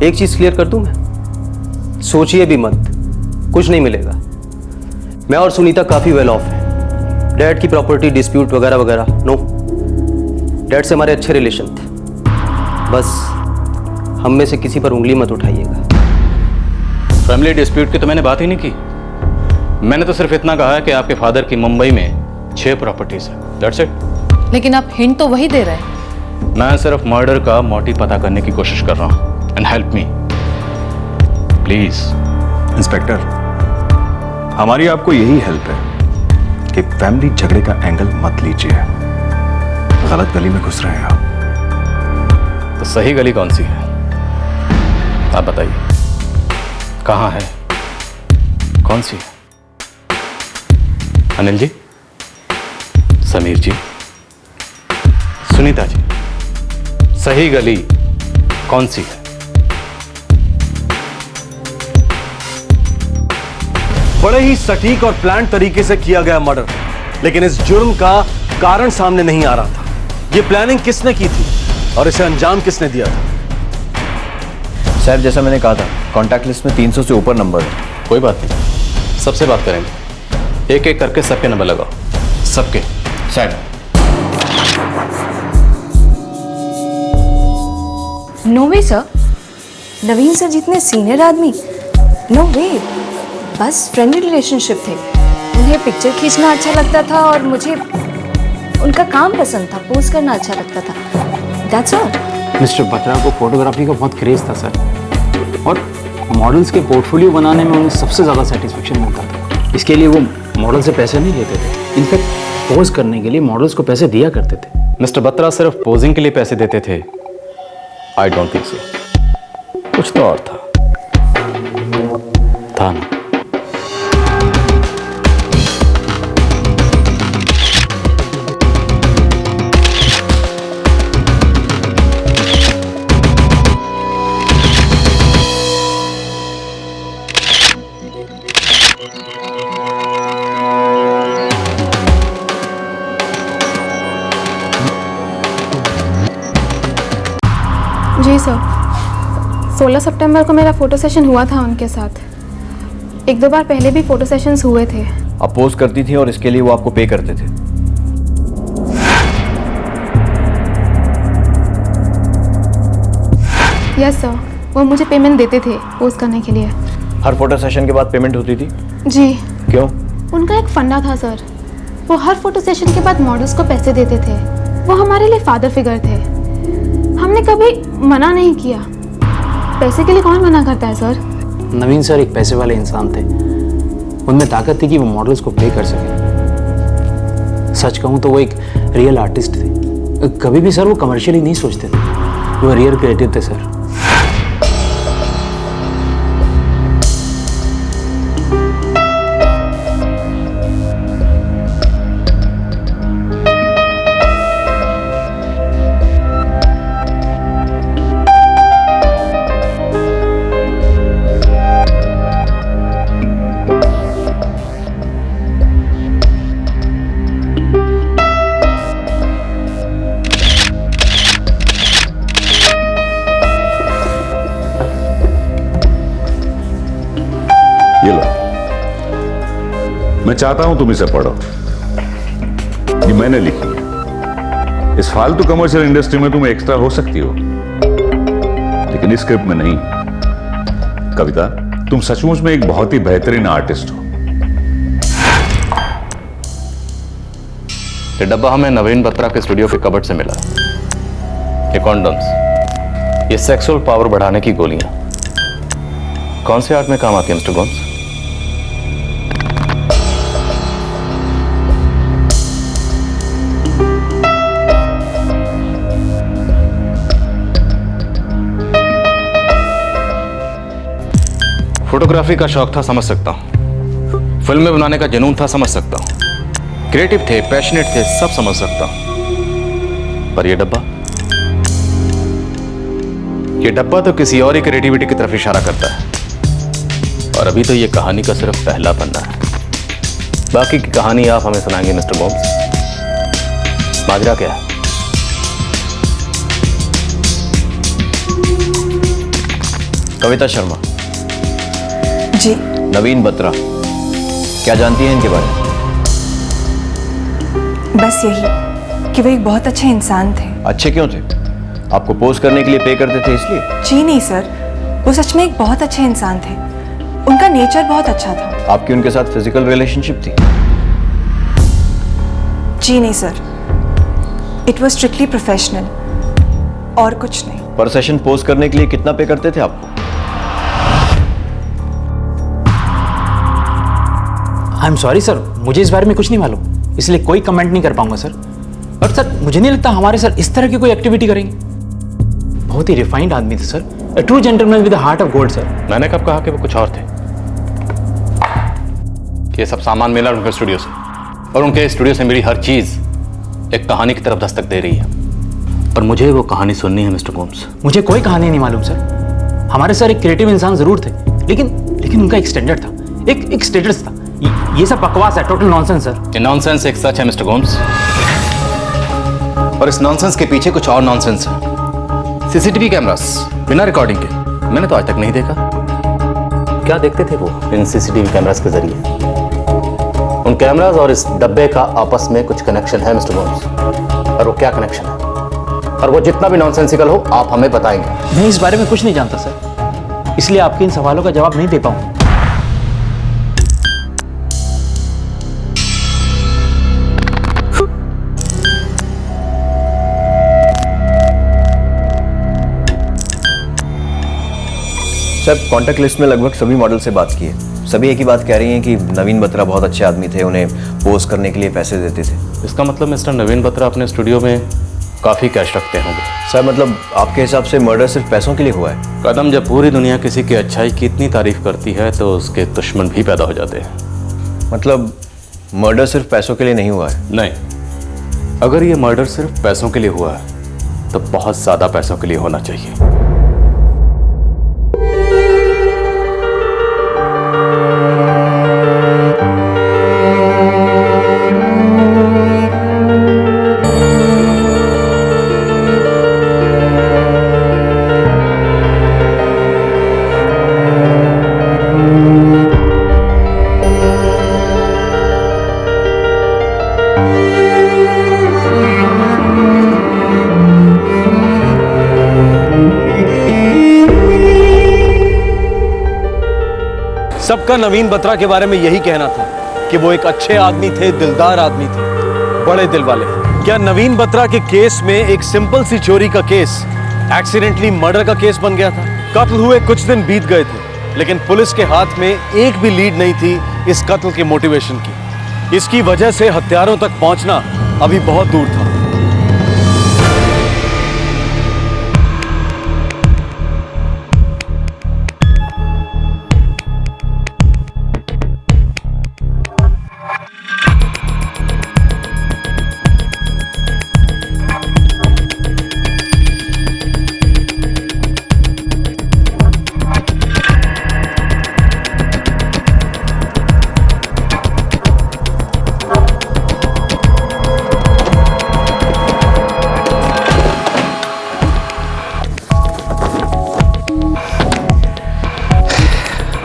Speaker 16: एक चीज क्लियर कर दूं मैं, सोचिए भी मत, कुछ नहीं मिलेगा। मैं और सुनीता काफी वेल ऑफ हैं। डैड की प्रॉपर्टी डिस्प्यूट वगैरह वगैरह नो। डैड से हमारे अच्छे रिलेशन थे, बस हम में से किसी पर उंगली मत उठाइएगा।
Speaker 15: फैमिली डिस्प्यूट की तो मैंने बात ही नहीं की। मैंने तो सिर्फ इतना कहा है कि आपके फादर की मुंबई में 6 प्रॉपर्टीज है। That's it.
Speaker 20: लेकिन आप हिंट तो वही दे रहे हैं।
Speaker 15: मैं सिर्फ मर्डर का मोटिव पता करने की कोशिश कर रहा हूँ। And help me please.
Speaker 21: Inspector, हमारी आपको यही हेल्प है कि फैमिली झगड़े का एंगल मत लीजिए। गलत गली में घुस रहे हैं आप।
Speaker 15: तो सही गली कौन सी है आप बताइए, कहाँ है, कौन सी है? अनिल जी, समीर जी, सुनीता जी, सही गली कौन सी है?
Speaker 1: बड़े ही सटीक और प्लान तरीके से किया गया मर्डर, लेकिन इस जुर्म का कारण सामने नहीं आ रहा था। ये प्लानिंग किसने की थी और इसे अंजाम किसने दिया था?
Speaker 4: साहब, जैसा मैंने कहा था, कांटेक्ट लिस्ट में 300 से ऊपर नंबर है।
Speaker 15: कोई बात नहीं, सबसे बात करेंगे। एक एक करके सबके नंबर लगाओ, सबके।
Speaker 4: साहब,
Speaker 3: नो वे सर, नवीन सर जितने सीनियर आदमी, नो वे। बस फ्रेंडली रिलेशनशिप थे। उन्हें पिक्चर खींचना अच्छा लगता था और मुझे उनका काम पसंद था, पोज करना अच्छा लगता था। That's all.
Speaker 6: मिस्टर बत्रा को फोटोग्राफी का बहुत क्रेज था सर, और मॉडल्स के पोर्टफोलियो बनाने में उन्हें सबसे ज़्यादा सेटिस्फेक्शन मिलता था। इसके लिए वो मॉडल से पैसे नहीं लेते थे, इनफैक्ट पोज करने के लिए मॉडल्स को पैसे दिया करते थे।
Speaker 15: मिस्टर बत्रा सिर्फ पोजिंग के लिए पैसे देते थे? I don't think so. कुछ तो और था ना?
Speaker 3: जी सर, 16 सितंबर को मेरा फ़ोटो सेशन हुआ था उनके साथ। 1-2 बार पहले भी फ़ोटो सेशंस हुए थे।
Speaker 4: आप पोज करती थी और इसके लिए वो आपको पे करते थे?
Speaker 3: यस सर, वो मुझे पेमेंट देते थे पोस्ट करने के लिए।
Speaker 4: हर फोटो सेशन के बाद पेमेंट होती थी?
Speaker 3: जी।
Speaker 4: क्यों?
Speaker 3: उनका एक फंडा था सर, वो हर फोटो सेशन के बाद मॉडल्स को पैसे देते थे। वो हमारे लिए फादर फिगर थे।
Speaker 5: हमने कभी मना नहीं किया। पैसे के लिए कौन मना करता है सर?
Speaker 6: नवीन सर एक पैसे वाले इंसान थे, उनमें ताकत थी कि वो मॉडल्स को पे कर सके। सच कहूं तो वो एक रियल आर्टिस्ट थे। कभी भी सर वो कमर्शियली नहीं सोचते थे, वो रियल क्रिएटिव थे सर।
Speaker 2: ये लो, मैं चाहता हूं तुम इसे पढ़ो। ये मैंने लिखी है। इस फालतू कमर्शियल इंडस्ट्री में तुम एक्स्ट्रा हो सकती हो, लेकिन इस स्क्रिप्ट में नहीं। कविता, तुम सचमुच में एक बहुत ही बेहतरीन आर्टिस्ट हो।
Speaker 15: ये डब्बा हमें नवीन बत्रा के स्टूडियो के कबर्ड से मिला। ये कॉन्डम्स, ये सेक्सुअल पावर बढ़ाने की गोलियां कौन से आर्ट में काम आती है मिस्टर गोम्स? फोटोग्राफी का शौक था, समझ सकता हूं। फिल्में बनाने का जुनून था, समझ सकता हूं। क्रिएटिव थे, पैशनेट थे, सब समझ सकता हूं। पर ये डब्बा तो किसी और ही क्रिएटिविटी की तरफ इशारा करता है। और अभी तो ये कहानी का सिर्फ पहला पन्ना है। बाकी की कहानी आप हमें सुनाएंगे मिस्टर गोम्स। माजरा क्या है?
Speaker 22: कविता शर्मा
Speaker 3: जी।
Speaker 22: नवीन बत्रा, क्या जानती हैं इनके बारे में?
Speaker 3: बस यही कि वो एक बहुत अच्छे इंसान थे।
Speaker 22: अच्छे क्यों थे? आपको पोज करने के लिए पे करते थे इसलिए?
Speaker 3: जी नहीं सर, वो सच में एक बहुत अच्छे इंसान थे। उनका नेचर बहुत अच्छा था।
Speaker 22: आपकी उनके साथ फिजिकल रिलेशनशिप थी?
Speaker 3: जी नहीं sir, it was strictly professional और कुछ नहीं।
Speaker 22: पर सेशन पोज करने के लिए कितना पे करते थे आपको?
Speaker 6: आई एम सॉरी सर, मुझे इस बारे में कुछ नहीं मालूम, इसलिए कोई कमेंट नहीं कर पाऊंगा सर। और सर मुझे नहीं लगता हमारे सर इस तरह की कोई एक्टिविटी करेंगे। बहुत ही रिफाइंड आदमी थे sir, a true gentleman with a heart of gold sir.
Speaker 15: मैंने कब कहा कि वो कुछ और थे? ये सब सामान मिला उनके स्टूडियो से, और उनके स्टूडियो से मेरी हर चीज एक कहानी की तरफ दस्तक दे रही है। पर मुझे वो कहानी सुननी है मिस्टर गोम्स।
Speaker 6: मुझे कोई कहानी नहीं मालूम सर। हमारे सर एक क्रिएटिव इंसान जरूर थे, लेकिन उनका एक स्टैंडर्ड था, एक स्टेटस था। ये सब बकवास है, टोटल नॉनसेंस सर।
Speaker 15: ये नॉनसेंस एक सच है मिस्टर गोम्स, और इस नॉनसेंस के पीछे कुछ और नॉनसेंस है। सीसीटीवी कैमरास बिना रिकॉर्डिंग के मैंने तो आज तक नहीं देखा। क्या देखते थे वो इन सीसीटीवी कैमरास के जरिए? उन कैमरास और इस डब्बे का आपस में कुछ कनेक्शन है मिस्टर गोम्स, और वो क्या कनेक्शन है, और वो जितना भी नॉनसेंसिकल हो आप हमें बताएंगे।
Speaker 6: मैं इस बारे में कुछ नहीं जानता सर, इसलिए आपके इन सवालों का जवाब नहीं दे पाऊंगा।
Speaker 22: सर, कांटेक्ट लिस्ट में लगभग सभी मॉडल से बात की है। सभी एक ही बात कह रही हैं कि नवीन बत्रा बहुत अच्छे आदमी थे, उन्हें पोज करने के लिए पैसे देते थे।
Speaker 15: इसका मतलब मिस्टर नवीन बत्रा अपने स्टूडियो में काफ़ी कैश रखते होंगे।
Speaker 22: सर मतलब आपके हिसाब से मर्डर सिर्फ पैसों के लिए हुआ है?
Speaker 15: कदम, जब पूरी दुनिया किसी की अच्छाई की इतनी तारीफ करती है तो उसके दुश्मन भी पैदा हो जाते हैं।
Speaker 22: मतलब मर्डर सिर्फ पैसों के लिए नहीं हुआ है?
Speaker 15: नहीं, अगर ये मर्डर सिर्फ पैसों के लिए हुआ है तो बहुत ज़्यादा पैसों के लिए होना चाहिए।
Speaker 1: सबका नवीन बत्रा के बारे में यही कहना था कि वो एक अच्छे आदमी थे, दिलदार आदमी थे, बड़े दिल वाले। क्या नवीन बत्रा के केस में एक सिंपल सी चोरी का केस एक्सीडेंटली मर्डर का केस बन गया था। कत्ल हुए कुछ दिन बीत गए थे, लेकिन पुलिस के हाथ में एक भी लीड नहीं थी इस कत्ल के मोटिवेशन की। इसकी वजह से हत्यारों तक पहुंचना अभी बहुत दूर था।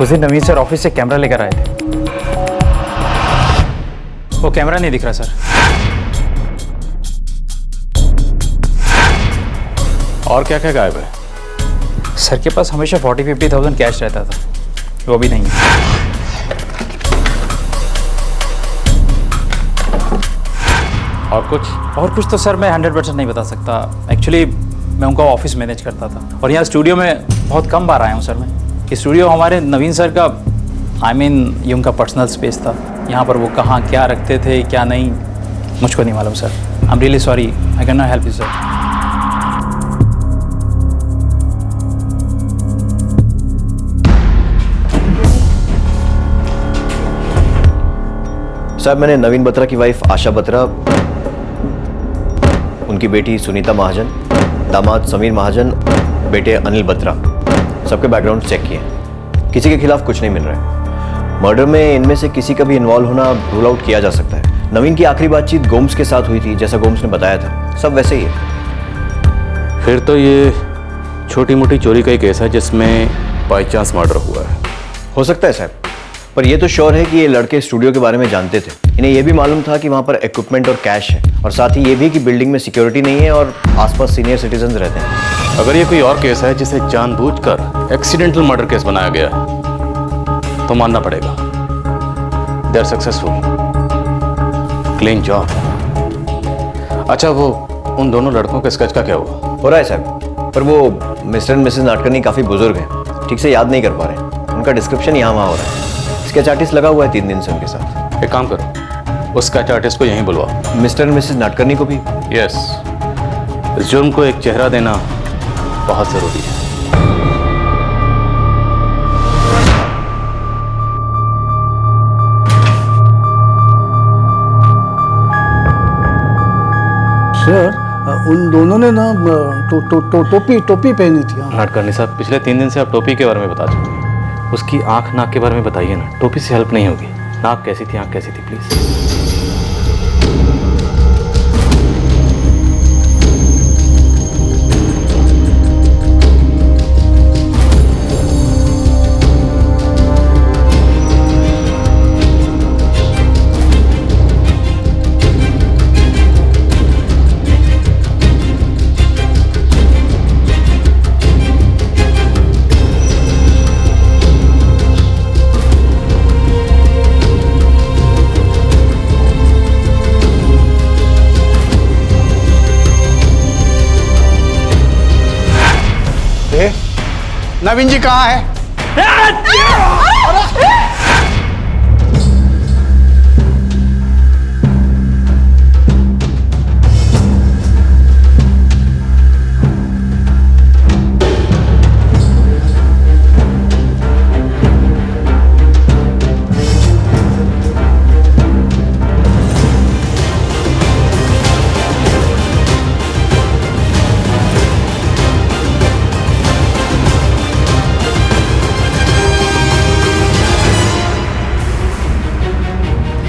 Speaker 6: उस दिन नवीन सर ऑफिस से कैमरा लेकर आए थे। वो कैमरा नहीं दिख रहा सर।
Speaker 15: और क्या क्या गायब है?
Speaker 6: सर के पास हमेशा 40-50,000 कैश रहता था, वो भी नहीं है। और कुछ तो सर मैं 100% नहीं बता सकता। एक्चुअली मैं उनका ऑफिस मैनेज करता था और यहाँ स्टूडियो में बहुत कम बार आया हूँ सर मैं। स्टूडियो हमारे नवीन सर का ये उनका पर्सनल स्पेस था। यहाँ पर वो कहाँ क्या रखते थे क्या नहीं मुझको नहीं मालूम sir. I am really sorry, I can not help you sir.
Speaker 22: साहब, मैंने नवीन बत्रा की वाइफ आशा बत्रा, उनकी बेटी सुनीता महाजन, दामाद समीर महाजन, बेटे अनिल बत्रा, सबके बैकग्राउंड चेक किए। किसी के खिलाफ कुछ नहीं मिल रहा है। मर्डर में इनमें से किसी का भी इन्वॉल्व होना रूल आउट किया जा सकता है। नवीन की आखिरी बातचीत गोम्स के साथ हुई थी, जैसा गोम्स ने बताया था। सब वैसे ही है।
Speaker 15: फिर तो ये छोटी मोटी चोरी का ही केस है जिसमें बाई चांस मर्डर हुआ है।
Speaker 22: हो सकता है साहब, पर ये तो श्योर है कि ये लड़के स्टूडियो के बारे में जानते थे। इन्हें यह भी मालूम था कि वहाँ पर इक्विपमेंट और कैश है, और साथ ही ये भी कि बिल्डिंग में सिक्योरिटी नहीं है और आसपास सीनियर सिटीजन्स रहते हैं।
Speaker 15: अगर ये कोई और केस है जिसे जानबूझकर एक्सीडेंटल मर्डर केस बनाया गया है तो मानना पड़ेगा they are successful, clean job. अच्छा, वो उन दोनों लड़कों के स्केच का क्या हुआ?
Speaker 22: हो रहा है साहब, पर वो मिस्टर एंड मिसेस नाटकर्नी काफ़ी बुजुर्ग हैं, ठीक से याद नहीं कर पा रहे। उनका डिस्क्रिप्शन यहाँ वहाँ हो रहा है। स्केच आर्टिस्ट लगा हुआ है 3 दिन से उनके साथ।
Speaker 15: एक काम करो, उस स्केच आर्टिस्ट को यहीं बुलवाओ।
Speaker 22: मिस्टर एंड मिसेस नाटकर्नी को भी?
Speaker 15: यस, इस जुर्म को एक चेहरा देना बहुत जरूरी है।
Speaker 10: सर, उन दोनों ने ना टोपी पहनी थी।
Speaker 15: नाटकर्नी साहब, पिछले 3 दिन से आप टोपी के बारे में बता चुके हैं। उसकी आंख नाक के बारे में बताइए ना, टोपी से हेल्प नहीं होगी। नाक कैसी थी, आंख कैसी थी, प्लीज।
Speaker 10: नवीन जी कहाँ है?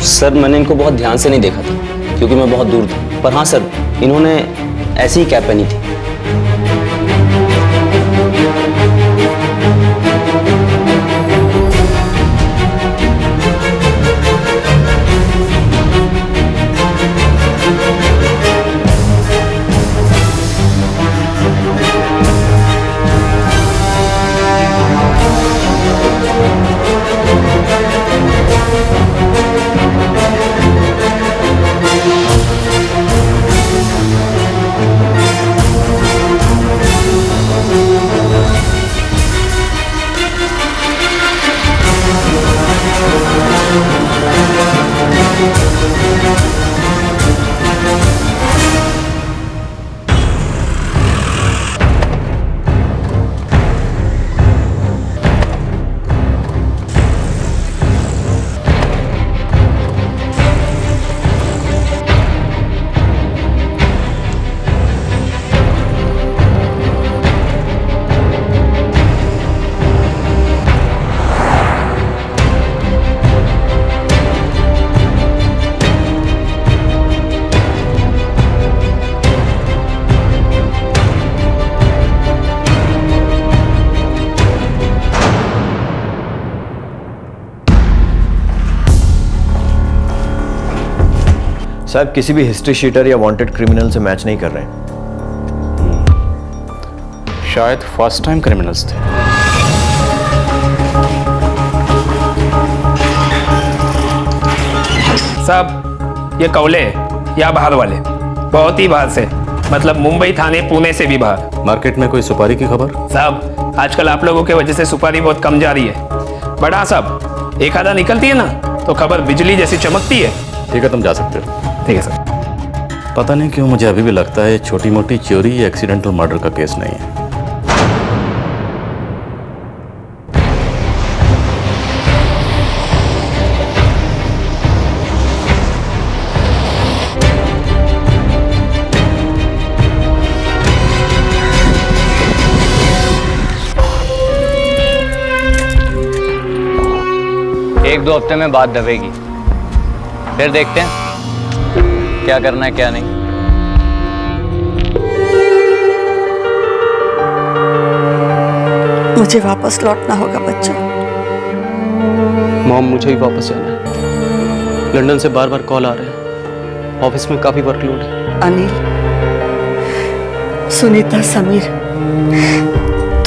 Speaker 9: सर, मैंने इनको बहुत ध्यान से नहीं देखा था क्योंकि मैं बहुत दूर था। पर हाँ सर, इन्होंने ऐसी ही कैप पहनी थी।
Speaker 22: साहब किसी भी हिस्ट्री शीटर या वांटेड क्रिमिनल से मैच नहीं कर रहे हैं।
Speaker 15: शायद फर्स्ट टाइम क्रिमिनल्स थे।
Speaker 7: साहब ये कौले या बाहर वाले, बहुत ही बाहर से, मतलब मुंबई थाने पुणे से भी बाहर।
Speaker 15: मार्केट में कोई सुपारी की खबर?
Speaker 7: साहब आजकल आप लोगों के वजह से सुपारी बहुत कम जा रही है। बड़ा साहब एक आधा निकलती है ना तो खबर बिजली जैसी चमकती है।
Speaker 15: ठीक है, तुम जा सकते हो।
Speaker 7: ठीक है सर।
Speaker 15: पता नहीं क्यों मुझे अभी भी लगता है छोटी मोटी चोरी या एक्सीडेंटल मर्डर का केस नहीं है।
Speaker 8: एक दो हफ्ते में बात दबेगी, फिर देखते हैं क्या करना है क्या नहीं।
Speaker 19: मुझे वापस लौटना होगा बच्चों।
Speaker 16: मॉम मुझे ही वापस जाना है। लंदन से बार बार कॉल आ रहे हैं, ऑफिस में काफी वर्कलोड है।
Speaker 19: अनिल, सुनीता, समीर,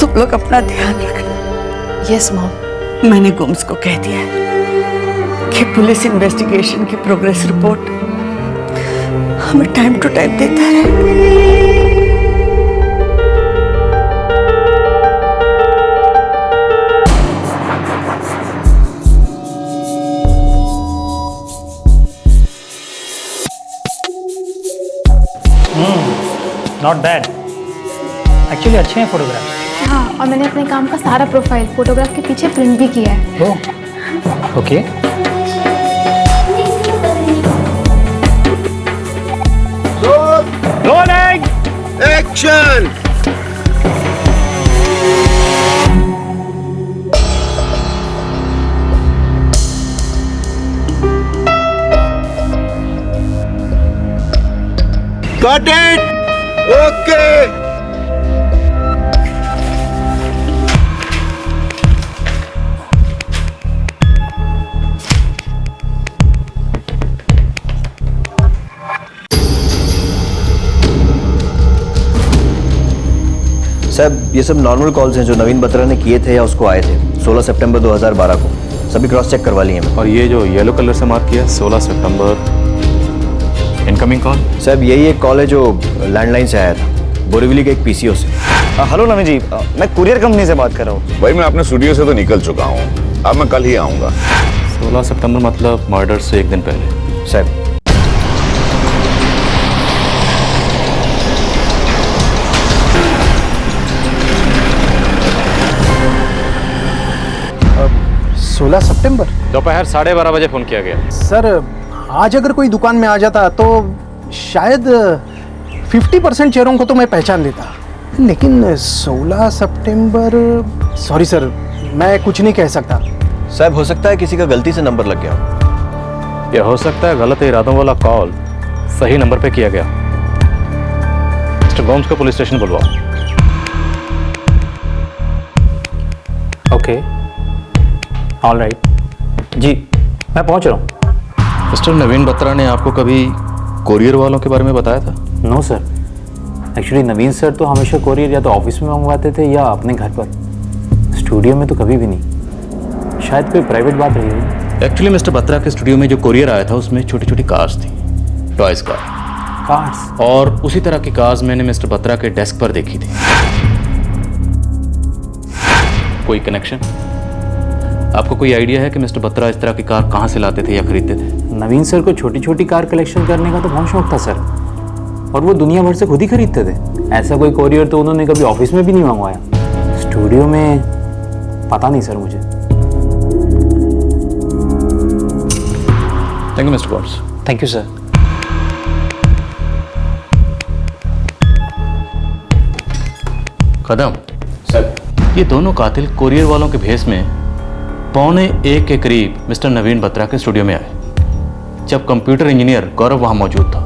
Speaker 19: तुम लोग अपना ध्यान रखना।
Speaker 20: Yes mom.
Speaker 19: मैंने गुम्स को कह दिया है कि पुलिस इन्वेस्टिगेशन की प्रोग्रेस रिपोर्ट हमें टाइम टू टाइम देता रहे।
Speaker 23: नॉट बैड, एक्चुअली अच्छे हैं फोटोग्राफ।
Speaker 5: हाँ, और मैंने अपने काम का सारा प्रोफाइल फोटोग्राफ के पीछे प्रिंट भी किया है।
Speaker 23: Okay.
Speaker 24: Rolling action. Got it? Okay.
Speaker 22: साहब ये सब नॉर्मल कॉल्स हैं जो नवीन बत्रा ने किए थे या उसको आए थे 16 सितंबर 2012 को। सभी क्रॉस चेक करवा लिए हैं।
Speaker 15: और ये जो येलो कलर से मार्क किया 16 सितंबर इनकमिंग कॉल?
Speaker 22: साहब यही एक कॉल है जो लैंडलाइन से आया था, बोरीवली के एक पीसीओ से।
Speaker 4: हेलो नवीन जी, मैं कुरियर कंपनी से बात कर रहा हूँ।
Speaker 2: भाई मैं अपने स्टूडियो से तो निकल चुका हूँ, अब मैं कल ही आऊँगा।
Speaker 15: 16 सितंबर मतलब मर्डर से एक दिन पहले।
Speaker 22: साहब
Speaker 13: सोलह सितंबर
Speaker 15: दोपहर 12:30 बजे फोन किया गया।
Speaker 13: सर आज अगर कोई दुकान में आ जाता तो शायद 50% चेहरों को तो मैं पहचान लेता, लेकिन 16 सितंबर सॉरी सर, मैं कुछ नहीं कह सकता।
Speaker 22: साहब हो सकता है किसी का गलती से नंबर लग गया।
Speaker 15: यह हो सकता है गलत इरादों वाला कॉल सही नंबर पे किया गया। मिस्टर गोम्स को पुलिस स्टेशन बुलवाओ।
Speaker 23: ओके, ऑलराइट जी, मैं पहुंच रहा हूँ।
Speaker 15: मिस्टर नवीन बत्रा ने आपको कभी कोरियर वालों के बारे में बताया था?
Speaker 23: नो सर, एक्चुअली नवीन सर तो हमेशा कोरियर या तो ऑफिस में मंगवाते थे या अपने घर पर, स्टूडियो में तो कभी भी नहीं। शायद कोई प्राइवेट बात रही होगी।
Speaker 15: एक्चुअली मिस्टर बत्रा के स्टूडियो में जो कोरियर आया था उसमें छोटी छोटी कार्स थी, टॉयज
Speaker 23: कार्स,
Speaker 15: और उसी तरह की कार्स मैंने मिस्टर बत्रा के डेस्क पर देखी थी। कोई कनेक्शन? आपको कोई आइडिया है कि मिस्टर बत्रा इस तरह की कार कहाँ से लाते थे या खरीदते थे?
Speaker 23: नवीन सर को छोटी छोटी कार कलेक्शन करने का तो बहुत शौक था सर, और वो दुनिया भर से खुद ही खरीदते थे। ऐसा कोई कोरियर तो उन्होंने कभी ऑफिस में भी नहीं मंगवाया। स्टूडियो में पता नहीं सर मुझे।
Speaker 15: Thank you mister Gomes.
Speaker 23: Thank you sir.
Speaker 15: Kadam sir, ये दोनों कातिल कोरियर वालों के भेस में 12:45 के करीब मिस्टर नवीन बत्रा के स्टूडियो में आए, जब कंप्यूटर इंजीनियर गौरव वहां मौजूद था।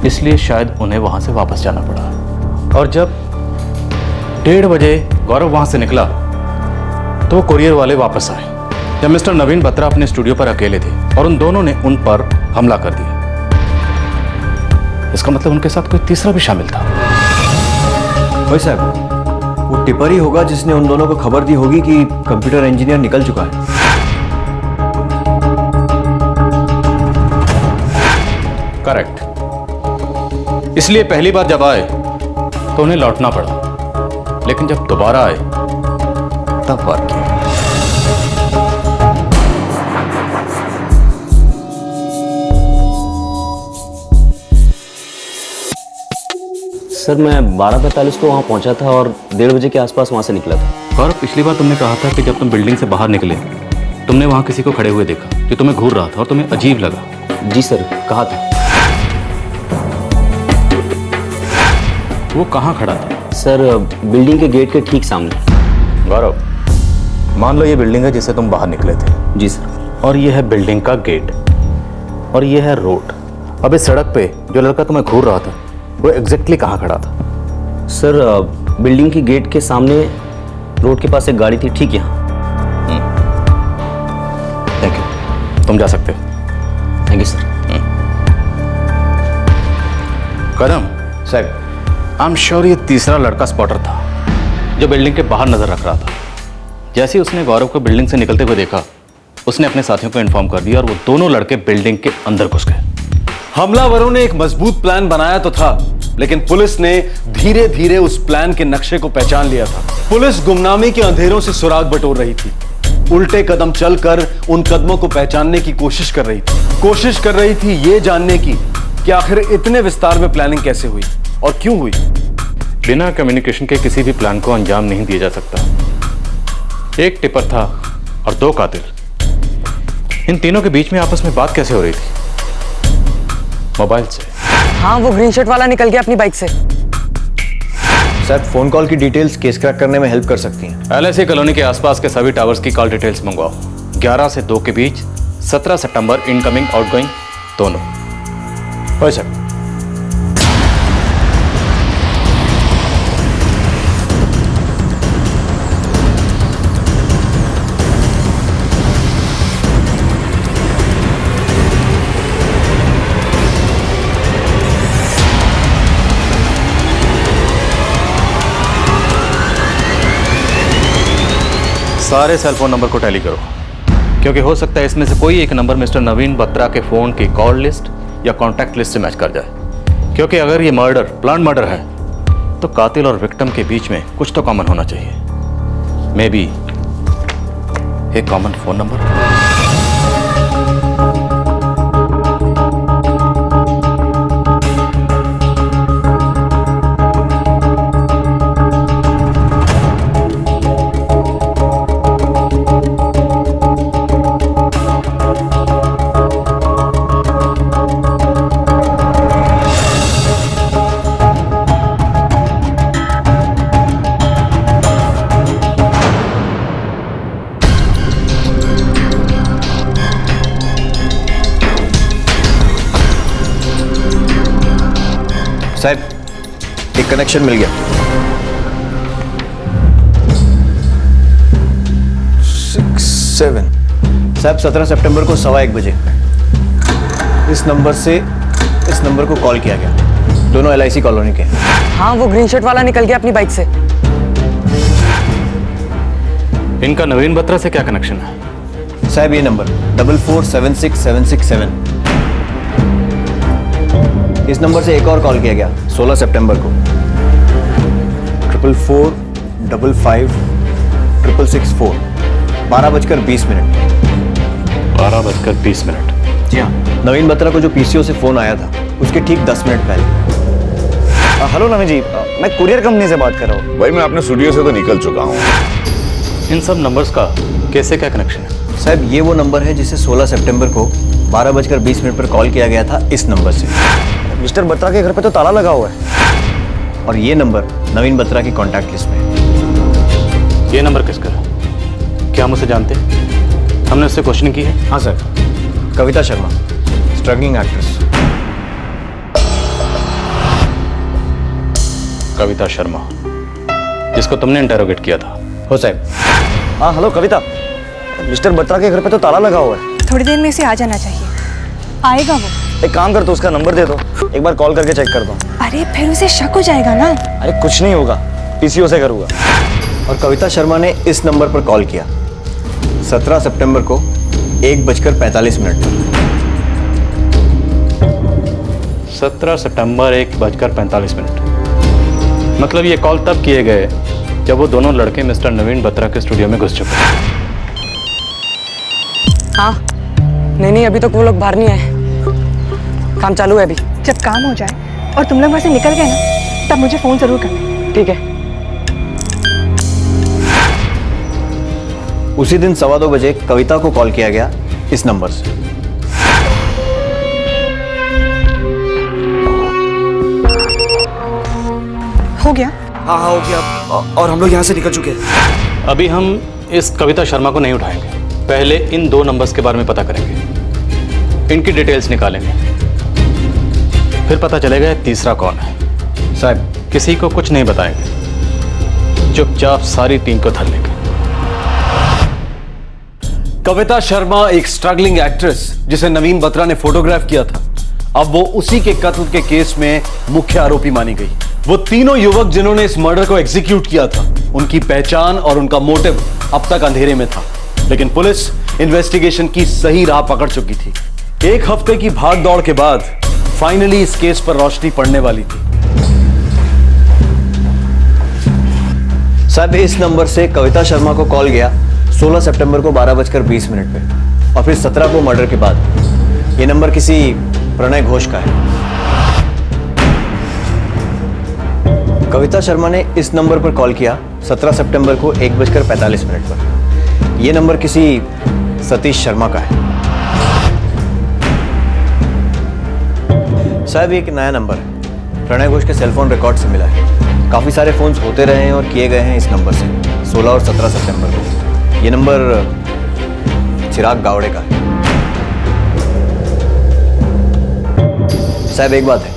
Speaker 15: इसलिए शायद उन्हें वहां से वापस जाना पड़ा। और जब 1:30 बजे गौरव वहां से निकला तो कोरियर वाले वापस आए, जब मिस्टर नवीन बत्रा अपने स्टूडियो पर अकेले थे, और उन दोनों ने उन पर हमला कर दिया। इसका मतलब उनके साथ कोई तीसरा भी शामिल था।
Speaker 22: भाई साहब, वो टिपर ही होगा जिसने उन दोनों को खबर दी होगी कि कंप्यूटर इंजीनियर निकल चुका है।
Speaker 15: करेक्ट। इसलिए पहली बार जब आए तो उन्हें लौटना पड़ा, लेकिन जब दोबारा आए तब वार किया।
Speaker 9: सर मैं 12:45 को वहाँ पहुँचा था और 1:30 बजे के आसपास वहाँ से निकला था।
Speaker 15: गौरव, पिछली बार तुमने कहा था कि जब तुम बिल्डिंग से बाहर निकले तुमने वहाँ किसी को खड़े हुए देखा जो तुम्हें घूर रहा था और तुम्हें अजीब लगा।
Speaker 9: जी सर, कहा था।
Speaker 15: वो कहाँ खड़ा था?
Speaker 9: सर बिल्डिंग के गेट के ठीक सामने।
Speaker 15: गौरव, मान लो ये बिल्डिंग है जिससे तुम बाहर निकले थे।
Speaker 9: जी सर।
Speaker 15: और ये है बिल्डिंग का गेट और ये है रोड। अब इस सड़क पे जो लड़का तुम्हें घूर रहा था वो एग्जैक्टली कहाँ खड़ा था?
Speaker 9: सर बिल्डिंग की गेट के सामने रोड के पास एक गाड़ी थी, ठीक यहाँ।
Speaker 15: थैंक यू, तुम जा सकते हो।
Speaker 9: Thank you sir.
Speaker 15: कदम
Speaker 22: साहब,
Speaker 15: आई एम श्योर ये तीसरा लड़का स्पॉटर था जो बिल्डिंग के बाहर नजर रख रहा था। जैसे ही उसने गौरव को बिल्डिंग से निकलते हुए देखा उसने अपने साथियों को इन्फॉर्म कर दिया और वो दोनों लड़के बिल्डिंग के अंदर घुस गए।
Speaker 1: हमलावरों ने एक मजबूत प्लान बनाया तो था, लेकिन पुलिस ने धीरे धीरे उस प्लान के नक्शे को पहचान लिया था। पुलिस गुमनामी के अंधेरों से सुराग बटोर रही थी, उल्टे कदम चलकर उन कदमों को पहचानने की कोशिश कर रही थी ये जानने की कि आखिर इतने विस्तार में प्लानिंग कैसे हुई और क्यों हुई।
Speaker 15: बिना कम्युनिकेशन के किसी भी प्लान को अंजाम नहीं दिया जा सकता। एक टिपर था और 2 कातिल। इन तीनों के बीच में आपस में बात कैसे हो रही थी? मोबाइल से।
Speaker 11: हाँ, वो ग्रीन शर्ट वाला निकल गया अपनी बाइक से।
Speaker 22: साहब, फोन कॉल की डिटेल्स केस क्रैक करने में हेल्प कर सकती हैं।
Speaker 15: LIC कॉलोनी के आसपास के सभी टावर्स की कॉल डिटेल्स मंगवाओ। 11 से 2 के बीच 17 सितंबर इनकमिंग आउटगोइंग दोनों।
Speaker 22: ओए सर।
Speaker 15: सारे सेल फोन नंबर को टैली करो, क्योंकि हो सकता है इसमें से कोई एक नंबर मिस्टर नवीन बत्रा के फोन की कॉल लिस्ट या कॉन्टैक्ट लिस्ट से मैच कर जाए। क्योंकि अगर ये मर्डर प्लान मर्डर है तो कातिल और विक्टिम के बीच में कुछ तो कॉमन होना चाहिए। मे बी एक कॉमन फोन नंबर।
Speaker 22: साहब, एक कनेक्शन मिल गया। 6, 7। साहब, 17 सितंबर को 1:15 बजे इस नंबर से इस नंबर को कॉल किया गया। दोनों LIC कॉलोनी के।
Speaker 11: हाँ, वो ग्रीन शर्ट वाला निकल गया अपनी बाइक से।
Speaker 15: इनका नवीन बत्रा से क्या कनेक्शन है?
Speaker 22: साहब, ये नंबर 4476767। इस नंबर से एक और कॉल किया गया 16 सितंबर को 444555664 12:20 मिनट।
Speaker 15: 12:20।
Speaker 22: जी हाँ, नवीन बत्रा को जो PCO से फोन आया था उसके ठीक 10 मिनट पहले।
Speaker 4: हेलो नवीन जी, मैं कुरियर कंपनी से बात कर रहा हूँ।
Speaker 2: भाई मैं अपने स्टूडियो से तो निकल चुका हूँ।
Speaker 15: इन सब नंबर्स का कैसे क्या कनेक्शन है?
Speaker 22: साहब, ये वो नंबर है जिसे 16 सितंबर को 12:20 पर कॉल किया गया था इस नंबर से।
Speaker 4: मिस्टर बत्रा के घर पे तो ताला लगा हुआ है
Speaker 22: और ये नंबर नवीन बत्रा की कॉन्टैक्ट लिस्ट में है।
Speaker 15: ये नंबर किसका है? क्या हम उसे जानते हैं? हमने उससे क्वेश्चनिंग की है?
Speaker 22: हाँ sir, Kavita Sharma, struggling actress.
Speaker 15: Kavita Sharma, जिसको तुमने इंटेरोगेट किया था।
Speaker 22: हो साहब।
Speaker 4: हाँ हेलो कविता, मिस्टर बत्रा के घर पे तो ताला लगा हुआ है।
Speaker 18: थोड़ी देर में इसे आ जाना चाहिए। आएगा वो।
Speaker 4: एक काम कर, तो उसका नंबर दे दो, एक बार कॉल करके चेक कर दो।
Speaker 18: अरे फिर उसे शक हो जाएगा ना।
Speaker 4: अरे कुछ नहीं होगा, पीसीओ से करूँगा।
Speaker 22: और कविता शर्मा ने इस नंबर पर कॉल किया 17 सितंबर को 1:45 पर।
Speaker 15: 17 सितंबर 1:45। मतलब ये कॉल तब किए गए जब वो दोनों लड़के मिस्टर नवीन बत्रा के स्टूडियो में घुस चुके थे।
Speaker 11: हाँ, नहीं अभी तक वो लोग बाहर नहीं आए, काम चालू है अभी।
Speaker 18: जब काम हो जाए और तुम लोग वहां से निकल गए ना, तब मुझे फोन जरूर करना।
Speaker 11: ठीक है।
Speaker 22: उसी दिन 2:15 बजे कविता को कॉल किया गया इस नंबर से।
Speaker 18: हो गया?
Speaker 4: हाँ हो गया, और हम लोग यहाँ से निकल चुके हैं।
Speaker 15: अभी हम इस कविता शर्मा को नहीं उठाएंगे, पहले इन 2 नंबर्स के बारे में पता करेंगे, इनकी डिटेल्स निकालेंगे, फिर पता चलेगा ये तीसरा कौन है। साहब किसी को कुछ नहीं बताएंगे, चुपचाप सारी टीम को धर लेंगे।
Speaker 1: कविता शर्मा एक स्ट्रगलिंग एक्ट्रेस जिसे नवीन बत्रा ने फोटोग्राफ किया था, अब वो उसी के कत्ल के केस में मुख्य आरोपी मानी गई। वो तीनों युवक जिन्होंने इस मर्डर को एग्जीक्यूट किया था, उनकी पहचान और उनका मोटिव अब तक अंधेरे में था, लेकिन पुलिस इन्वेस्टिगेशन की सही राह पकड़ चुकी थी। 1 हफ्ते की भाग दौड़ के बाद फाइनली इस केस पर रोशनी पड़ने वाली थी।
Speaker 22: साहब इस नंबर से कविता शर्मा को कॉल गया 16 सितंबर को 12:20 पे, और फिर 17 को मर्डर के बाद। ये नंबर किसी प्रणय घोष का है। कविता शर्मा ने इस नंबर पर कॉल किया 17 सितंबर को 1:45 पर। यह नंबर किसी सतीश शर्मा का है। साहब एक नया नंबर है, प्रणय घोष के सेलफोन रिकॉर्ड से मिला है। काफी सारे फोन्स होते रहे हैं और किए गए हैं इस नंबर से 16 और 17 सितंबर को। यह नंबर चिराग गावड़े का है। साहब एक बात है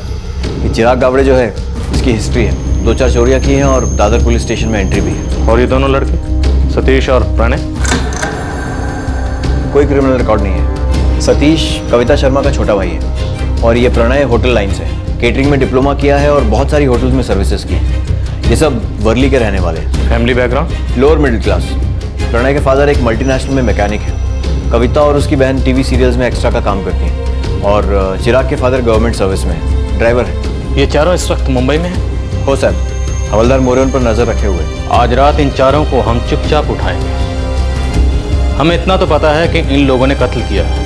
Speaker 22: कि चिराग गावड़े जो है, इसकी हिस्ट्री है, 2-4 चोरियां की हैं और दादर पुलिस स्टेशन में एंट्री भी है।
Speaker 15: और ये दोनों लड़के सतीश और प्रणय,
Speaker 22: कोई क्रिमिनल रिकॉर्ड नहीं है। सतीश कविता शर्मा का छोटा भाई है और ये प्रणय होटल लाइन से है। केटरिंग में डिप्लोमा किया है और बहुत सारी होटल्स में सर्विसेज की है। ये सब वर्ली के रहने वाले हैं।
Speaker 15: Family background
Speaker 22: lower middle class. Pranay के फादर एक मल्टीनेशनल में मैकेनिक है। कविता और उसकी बहन टीवी सीरियल्स में एक्स्ट्रा का काम करती हैं और चिराग के फादर गवर्नमेंट सर्विस में है, ड्राइवर है।
Speaker 15: ये चारों इस वक्त मुंबई में हैं?
Speaker 22: हो सर, हवलदार मोरे उन पर नजर रखे हुए।
Speaker 15: आज रात इन चारों को हम चुपचाप उठाएंगे। हमें इतना तो पता है कि इन लोगों ने कत्ल किया है,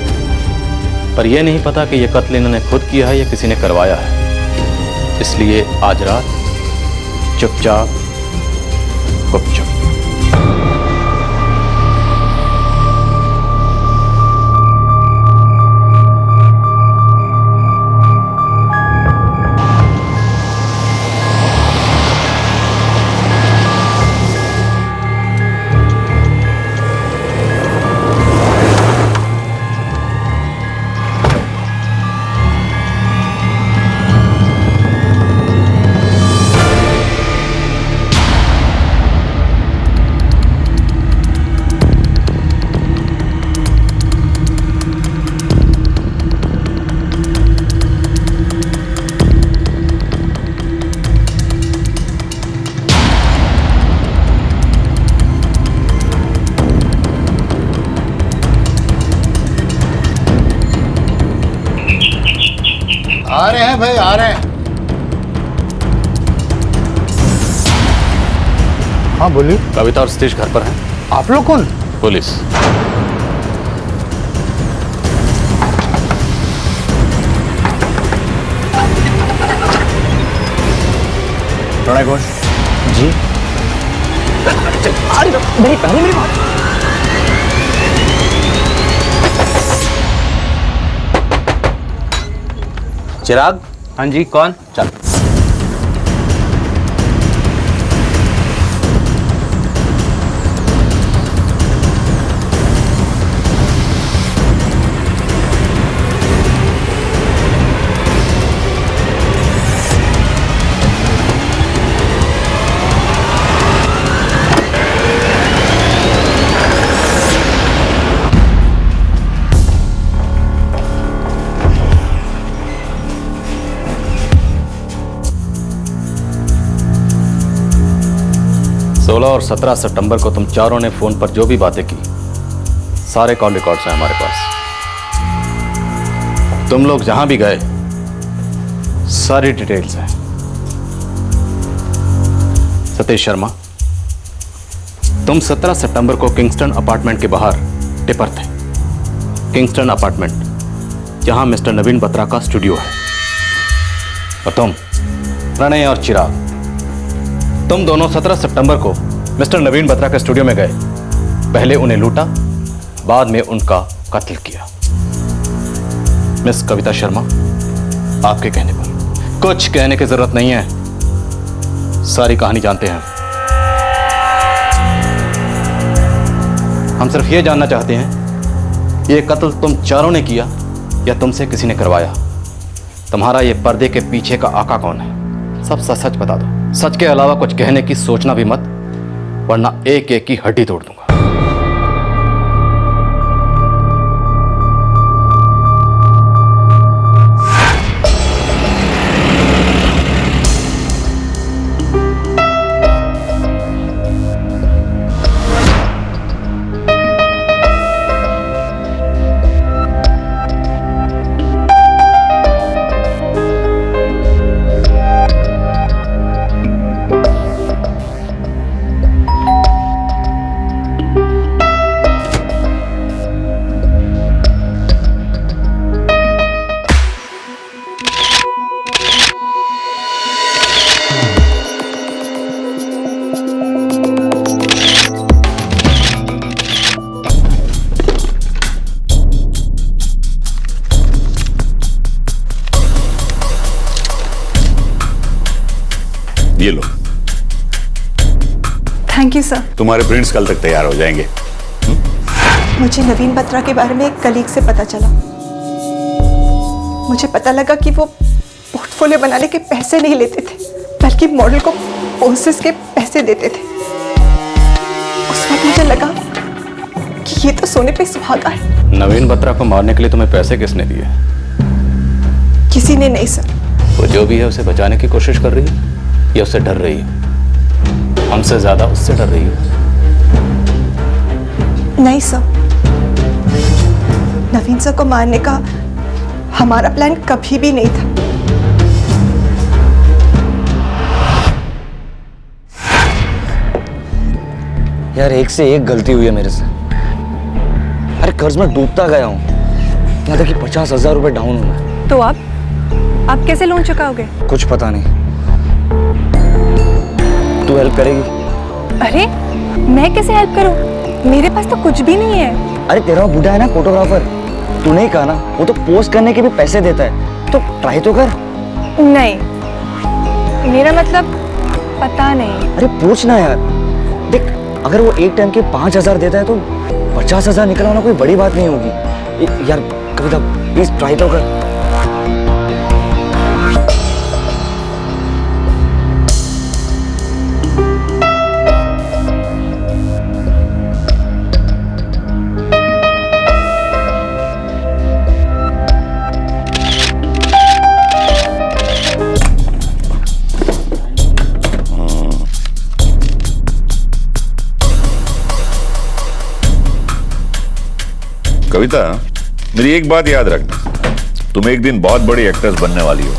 Speaker 15: पर यह नहीं पता कि यह कत्ल इन्होंने खुद किया है या किसी ने करवाया है। इसलिए आज रात चुपचाप गुपचुप।
Speaker 24: आ रहे हैं भाई, आ रहे हैं।
Speaker 15: हाँ बोलिए। कविता और सतीश घर पर हैं।
Speaker 24: आप लोग कौन?
Speaker 15: पुलिस।
Speaker 22: प्रणय घोष
Speaker 11: जी। मेरी पहले मेरी बात।
Speaker 8: चिराग? हाँ जी, कौन?
Speaker 22: चल।
Speaker 15: 16 और 17 सितंबर को तुम चारों ने फोन पर जो भी बातें की, सारे कॉल रिकॉर्ड्स हैं हमारे पास। तुम लोग जहां भी गए, सारी डिटेल्स हैं। सतीश शर्मा, तुम 17 सितंबर को किंगस्टन अपार्टमेंट के बाहर टिपर थे। किंगस्टन अपार्टमेंट, जहां मिस्टर नवीन बत्रा का स्टूडियो है। और तुम प्रणय और चिराग, तुम दोनों 17 सितंबर को मिस्टर नवीन बत्रा के स्टूडियो में गए। पहले उन्हें लूटा, बाद में उनका कत्ल किया। मिस कविता शर्मा, आपके कहने पर। कुछ कहने की जरूरत नहीं है, सारी कहानी जानते हैं। हम सिर्फ ये जानना चाहते हैं, ये कत्ल तुम चारों ने किया या तुमसे किसी ने करवाया? तुम्हारा ये पर्दे के पीछे का आका कौन है? सब सच सच बता दो। सच के अलावा कुछ कहने की सोचना भी मत, वरना एक एक की हड्डी तोड़ दूंगा।
Speaker 2: ये लो।
Speaker 18: Thank you sir.
Speaker 2: तुम्हारे प्रिंट्स कल तक तैयार हो जाएंगे।
Speaker 18: मुझे नवीन बत्रा के बारे में एक कलीग से पता चला। मुझे पता लगा कि वो पोर्टफोलियो बनाने के पैसे नहीं लेते थे, बल्कि मॉडल को पोसेस के पैसे देते थे। उस वक्त मुझे लगा कि ये तो सोने पे सुहागा है।
Speaker 15: नवीन बत्रा को मारने के लिए तुम्हें पैसे किसने दिए?
Speaker 18: किसी ने नहीं सर।
Speaker 15: वो जो भी है उसे बचाने की कोशिश कर रही है या उससे डर रही है? हमसे ज्यादा उससे डर रही है।
Speaker 18: नहीं सर, नवीन सर को मारने का हमारा प्लान कभी भी नहीं था।
Speaker 4: यार एक से एक गलती हुई है मेरे से। अरे कर्ज में डूबता गया हूँ, यहाँ तक कि 50,000 रुपए डाउन हूँ मैं।
Speaker 18: तो आप कैसे लोन चुकाओगे?
Speaker 4: कुछ पता नहीं। तू हेल्प करेगी?
Speaker 18: अरे मैं कैसे हेल्प करूं? मेरे पास तो कुछ भी नहीं है।
Speaker 4: अरे तेरा वो बूढ़ा है ना फोटोग्राफर, तूने ही कहा ना वो तो पोस्ट करने के भी पैसे देता है, तो ट्राई तो कर।
Speaker 18: नहीं, मेरा मतलब पता नहीं।
Speaker 4: अरे पूछ ना यार। देख अगर वो एक टाइम के 5,000 देता है तो 50,000 निकलवाना कोई बड़ी बात नहीं होगी। यार कविता प्लीज ट्राई तो कर।
Speaker 2: कविता, मेरी एक बात याद रखना, तुम एक दिन बहुत बड़ी एक्ट्रेस बनने वाली हो।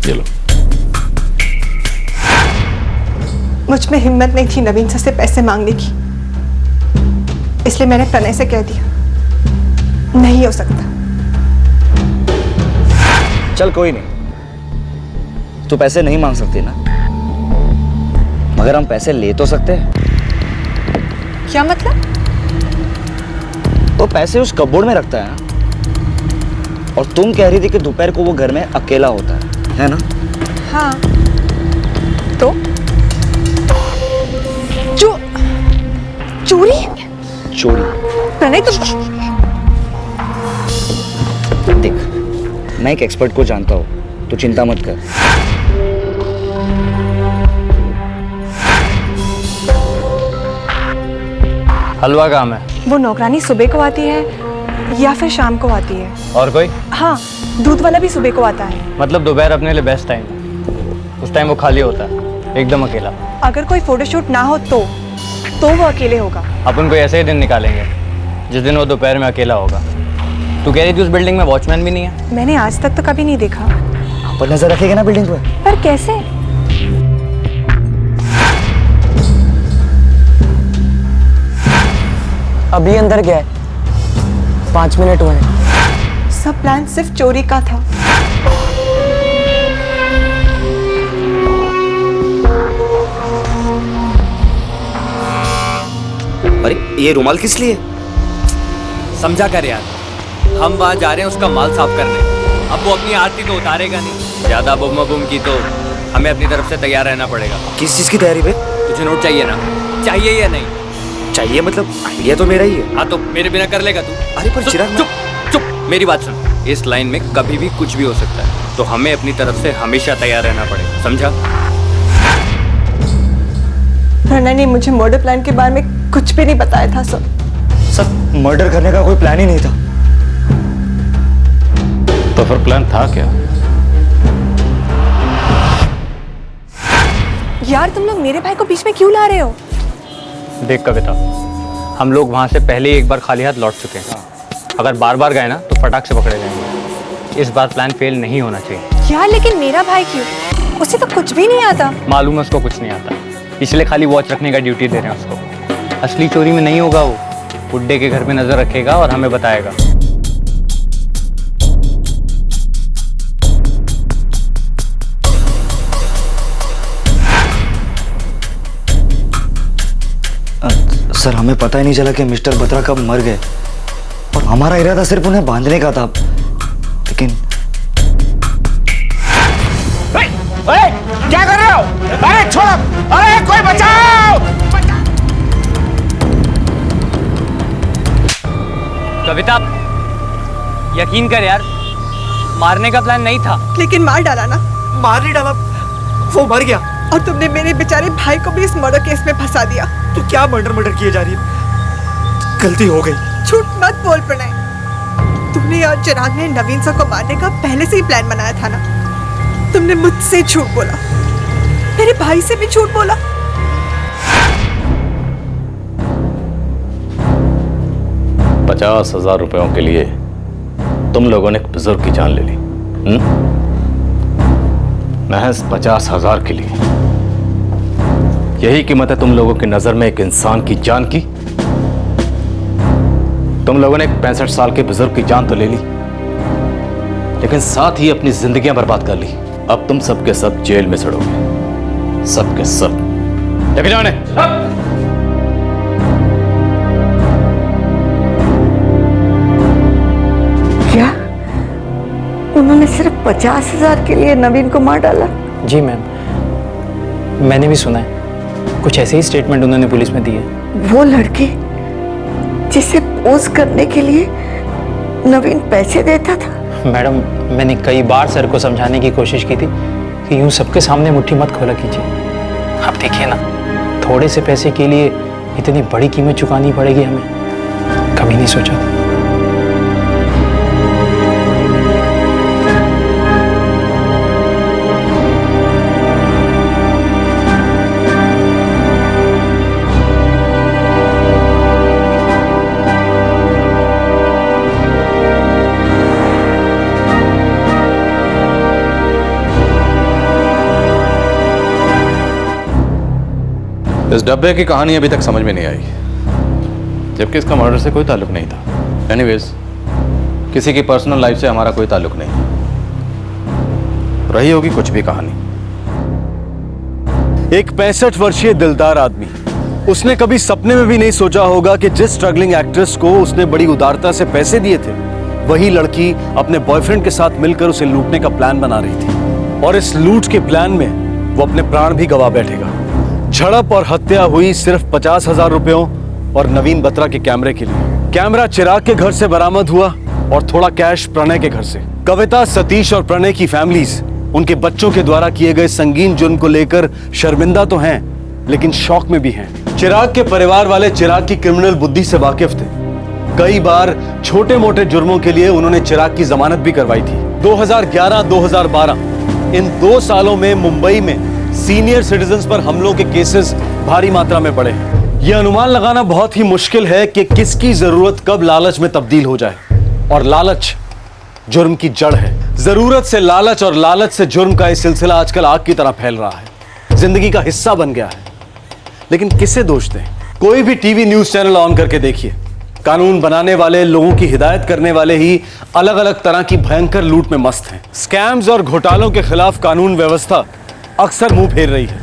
Speaker 2: ये लो।
Speaker 18: मुझ में हिम्मत नहीं थी नवीन सर से पैसे मांगने की, इसलिए मैंने प्रणय से कह दिया नहीं हो सकता।
Speaker 4: चल कोई नहीं, तू पैसे नहीं मांग सकती ना, मगर हम पैसे ले तो सकते हैं।
Speaker 18: क्या मतलब?
Speaker 4: वो पैसे उस कपबोर्ड में रखता है ना, और तुम कह रही थी कि दोपहर को वो घर में अकेला होता है ना?
Speaker 18: हाँ तो चोरी?
Speaker 4: चोरी?
Speaker 18: प्रणय तुम
Speaker 4: देख, मैं एक एक्सपर्ट को जानता हूँ, तो चिंता मत कर।
Speaker 8: हलवा काम है।
Speaker 18: वो नौकरानी सुबह को आती है या फिर शाम को आती है?
Speaker 8: और कोई?
Speaker 18: हाँ, दूध वाला भी सुबह को आता है।
Speaker 8: मतलब दोपहर अपने लिए बेस्ट टाइम है। उस टाइम वो खाली होता है, एकदम अकेला।
Speaker 18: अगर कोई फोटोशूट ना हो तो वो अकेले होगा।
Speaker 8: अपन कोई ऐसे ही दिन निकालेंगे जिस दिन वो दोपहर में अकेला होगा। तू कह रही थी उस बिल्डिंग में वॉचमैन भी नहीं है?
Speaker 18: मैंने आज तक तो कभी नहीं देखा।
Speaker 4: पर नजर रखेगा ना बिल्डिंग पे।
Speaker 18: पर कैसे?
Speaker 11: अभी अंदर गया है, 5 मिनट हुए हैं।
Speaker 18: सब प्लान सिर्फ चोरी का था।
Speaker 12: अरे ये रुमाल किस लिए? समझा कर यार, हम वहाँ जा रहे हैं उसका माल साफ करने। अब वो अपनी आरती तो उतारेगा नहीं। ज्यादा बुम बुम की तो हमें अपनी तरफ से तैयार रहना पड़ेगा।
Speaker 4: किस चीज की तैयारी बे?
Speaker 12: तुझे नोट चाहिए ना? चाहिए या नहीं?
Speaker 4: चाहिए मतलब आइडिया तो मेरा ही है।
Speaker 12: हाँ तो मेरे बिना कर लेगा तू?
Speaker 4: अरे पर चिराग,
Speaker 12: चुप मेरी बात सुन। इस लाइन में कभी भी कुछ भी हो सकता है, तो हमें अपनी तरफ से हमेशा तैयार रहना पड़ेगा, समझा?
Speaker 18: प्रणय ने मुझे मर्डर प्लान के बारे में कुछ भी नहीं बताया था। सब
Speaker 4: मर्डर करने का कोई प्लान ही नहीं था।
Speaker 15: तो फिर प्लान था क्या?
Speaker 18: यार तुम लोग मेरे भाई को बीच में क्यों ला रहे हो?
Speaker 8: देख कविता, हम लोग वहाँ से पहले ही एक बार खाली हाथ लौट चुके हैं। अगर बार बार गए ना तो फटाक से पकड़े जाएंगे। इस बार प्लान फेल नहीं होना चाहिए।
Speaker 18: यार लेकिन मेरा भाई क्यों? उसे तो कुछ भी नहीं आता।
Speaker 8: मालूम है उसको कुछ नहीं आता, इसलिए खाली वॉच रखने का ड्यूटी दे रहे हैं उसको। असली चोरी में नहीं होगा वो, बुड्ढे के घर पे नजर रखेगा और हमें बताएगा।
Speaker 4: सर हमें पता ही नहीं चला कि मिस्टर बत्रा कब मर गए, और हमारा इरादा सिर्फ उन्हें बांधने का था। लेकिन
Speaker 14: क्या कर रहे हो? अरे छोड़ो! अरे कोई बचाओ!
Speaker 12: कविता यकीन कर यार, मारने का प्लान नहीं था।
Speaker 18: लेकिन मार डाला ना।
Speaker 4: मार नहीं डाला, वो मर गया।
Speaker 18: और तुमने मेरे बेचारे भाई को भी इस मर्डर केस में फंसा दिया।
Speaker 4: तू क्या मर्डर किए जा रही है? गलती हो गई।
Speaker 18: झूठ मत बोल प्रणय। तुमने और चिराग ने नवीन सर को मारने का पहले से ही प्लान बनाया था ना। तुमने मुझसे झूठ बोला, मेरे भाई से भी झूठ बोला।
Speaker 15: ₹50,000 के लिए तुम लोगों ने एक बुजुर्ग की जान ले ली। महज 50,000 के लिए। यही कीमत है तुम लोगों की नजर में एक इंसान की जान की। तुम लोगों ने एक 65 साल के बुजुर्ग की जान तो ले ली, लेकिन साथ ही अपनी जिंदगियां बर्बाद कर ली। अब तुम सबके सब जेल में सड़ोगे, सबके सब। लेके जाओ इन्हें।
Speaker 19: क्या उन्होंने सिर्फ 50,000 के लिए नवीन को मार डाला?
Speaker 6: जी मैम, मैंने भी सुना है, कुछ ऐसे ही स्टेटमेंट उन्होंने पुलिस में दिए।
Speaker 19: वो लड़की जिसे पोज करने के लिए नवीन पैसे देता था?
Speaker 6: मैडम, मैंने कई बार सर को समझाने की कोशिश की थी कि यूं सबके सामने मुट्ठी मत खोला कीजिए। आप देखिए ना, थोड़े से पैसे के लिए इतनी बड़ी कीमत चुकानी पड़ेगी हमें, कभी नहीं सोचा था।
Speaker 15: इस डब्बे की कहानी अभी तक समझ में नहीं आई, जबकि इसका मर्डर से कोई ताल्लुक नहीं था। एनीवेज, किसी की पर्सनल लाइफ से हमारा कोई ताल्लुक नहीं, रही होगी कुछ भी कहानी।
Speaker 1: एक 65 वर्षीय दिलदार आदमी, उसने कभी सपने में भी नहीं सोचा होगा कि जिस स्ट्रगलिंग एक्ट्रेस को उसने बड़ी उदारता से पैसे दिए थे, वही लड़की अपने बॉयफ्रेंड के साथ मिलकर उसे लूटने का प्लान बना रही थी। और इस लूट के प्लान में वो अपने प्राण भी गवा बैठेगा। झड़प और हत्या हुई सिर्फ 50,000 रुपयों और नवीन बत्रा के कैमरे के लिए। कैमरा चिराग के घर से बरामद हुआ और थोड़ा कैश प्रणय के घर से। कविता, सतीश और प्रणय की फैमिलीज उनके बच्चों के द्वारा किए गए संगीन जुर्म को लेकर शर्मिंदा तो हैं, लेकिन शौक में भी हैं। चिराग के परिवार वाले चिराग की क्रिमिनल बुद्धि से वाकिफ थे। कई बार छोटे मोटे जुर्मों के लिए उन्होंने चिराग की जमानत भी करवाई थी। 2011-2012 इन 2 सालों में मुंबई में सीनियर सिटीजन्स पर हमलों के केसेस भारी मात्रा में बढ़े हैं। यह अनुमान लगाना बहुत ही मुश्किल है कि किसकी जरूरत कब लालच में तब्दील हो जाए, और लालच जुर्म की जड़ है। जरूरत से लालच और लालच से जुर्म का यह सिलसिला आजकल आग की तरह फैल रहा है, जिंदगी का हिस्सा बन गया है। लेकिन किसे दोष दें? कोई भी टीवी न्यूज चैनल ऑन करके देखिए, कानून बनाने वाले, लोगों की हिदायत करने वाले ही अलग अलग तरह की भयंकर लूट में मस्त हैं। स्कैम्स और घोटालों के खिलाफ कानून व्यवस्था अक्सर मुंह फेर रही है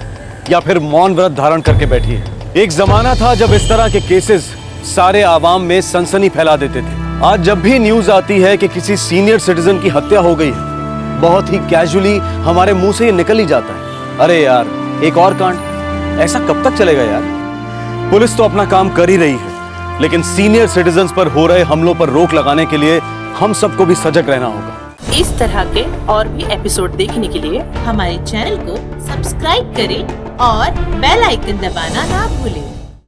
Speaker 1: या फिर मौन व्रत धारण करके बैठी है। एक जमाना था जब इस तरह के केसेस सारे आवाम में सनसनी फैला देते थे। आज जब भी न्यूज आती है कि किसी सीनियर सिटीजन की हत्या हो गई है, बहुत ही कैजुअली हमारे मुंह से ये निकल ही जाता है, अरे यार एक और कांड। ऐसा कब तक चलेगा यार? पुलिस तो अपना काम कर ही रही है, लेकिन सीनियर सिटीजन्स पर हो रहे हमलों पर रोक लगाने के लिए हम सबको भी सजग रहना होगा।
Speaker 3: इस तरह के और भी एपिसोड देखने के लिए हमारे चैनल को सब्सक्राइब करें और बेल आइकन दबाना ना भूलें।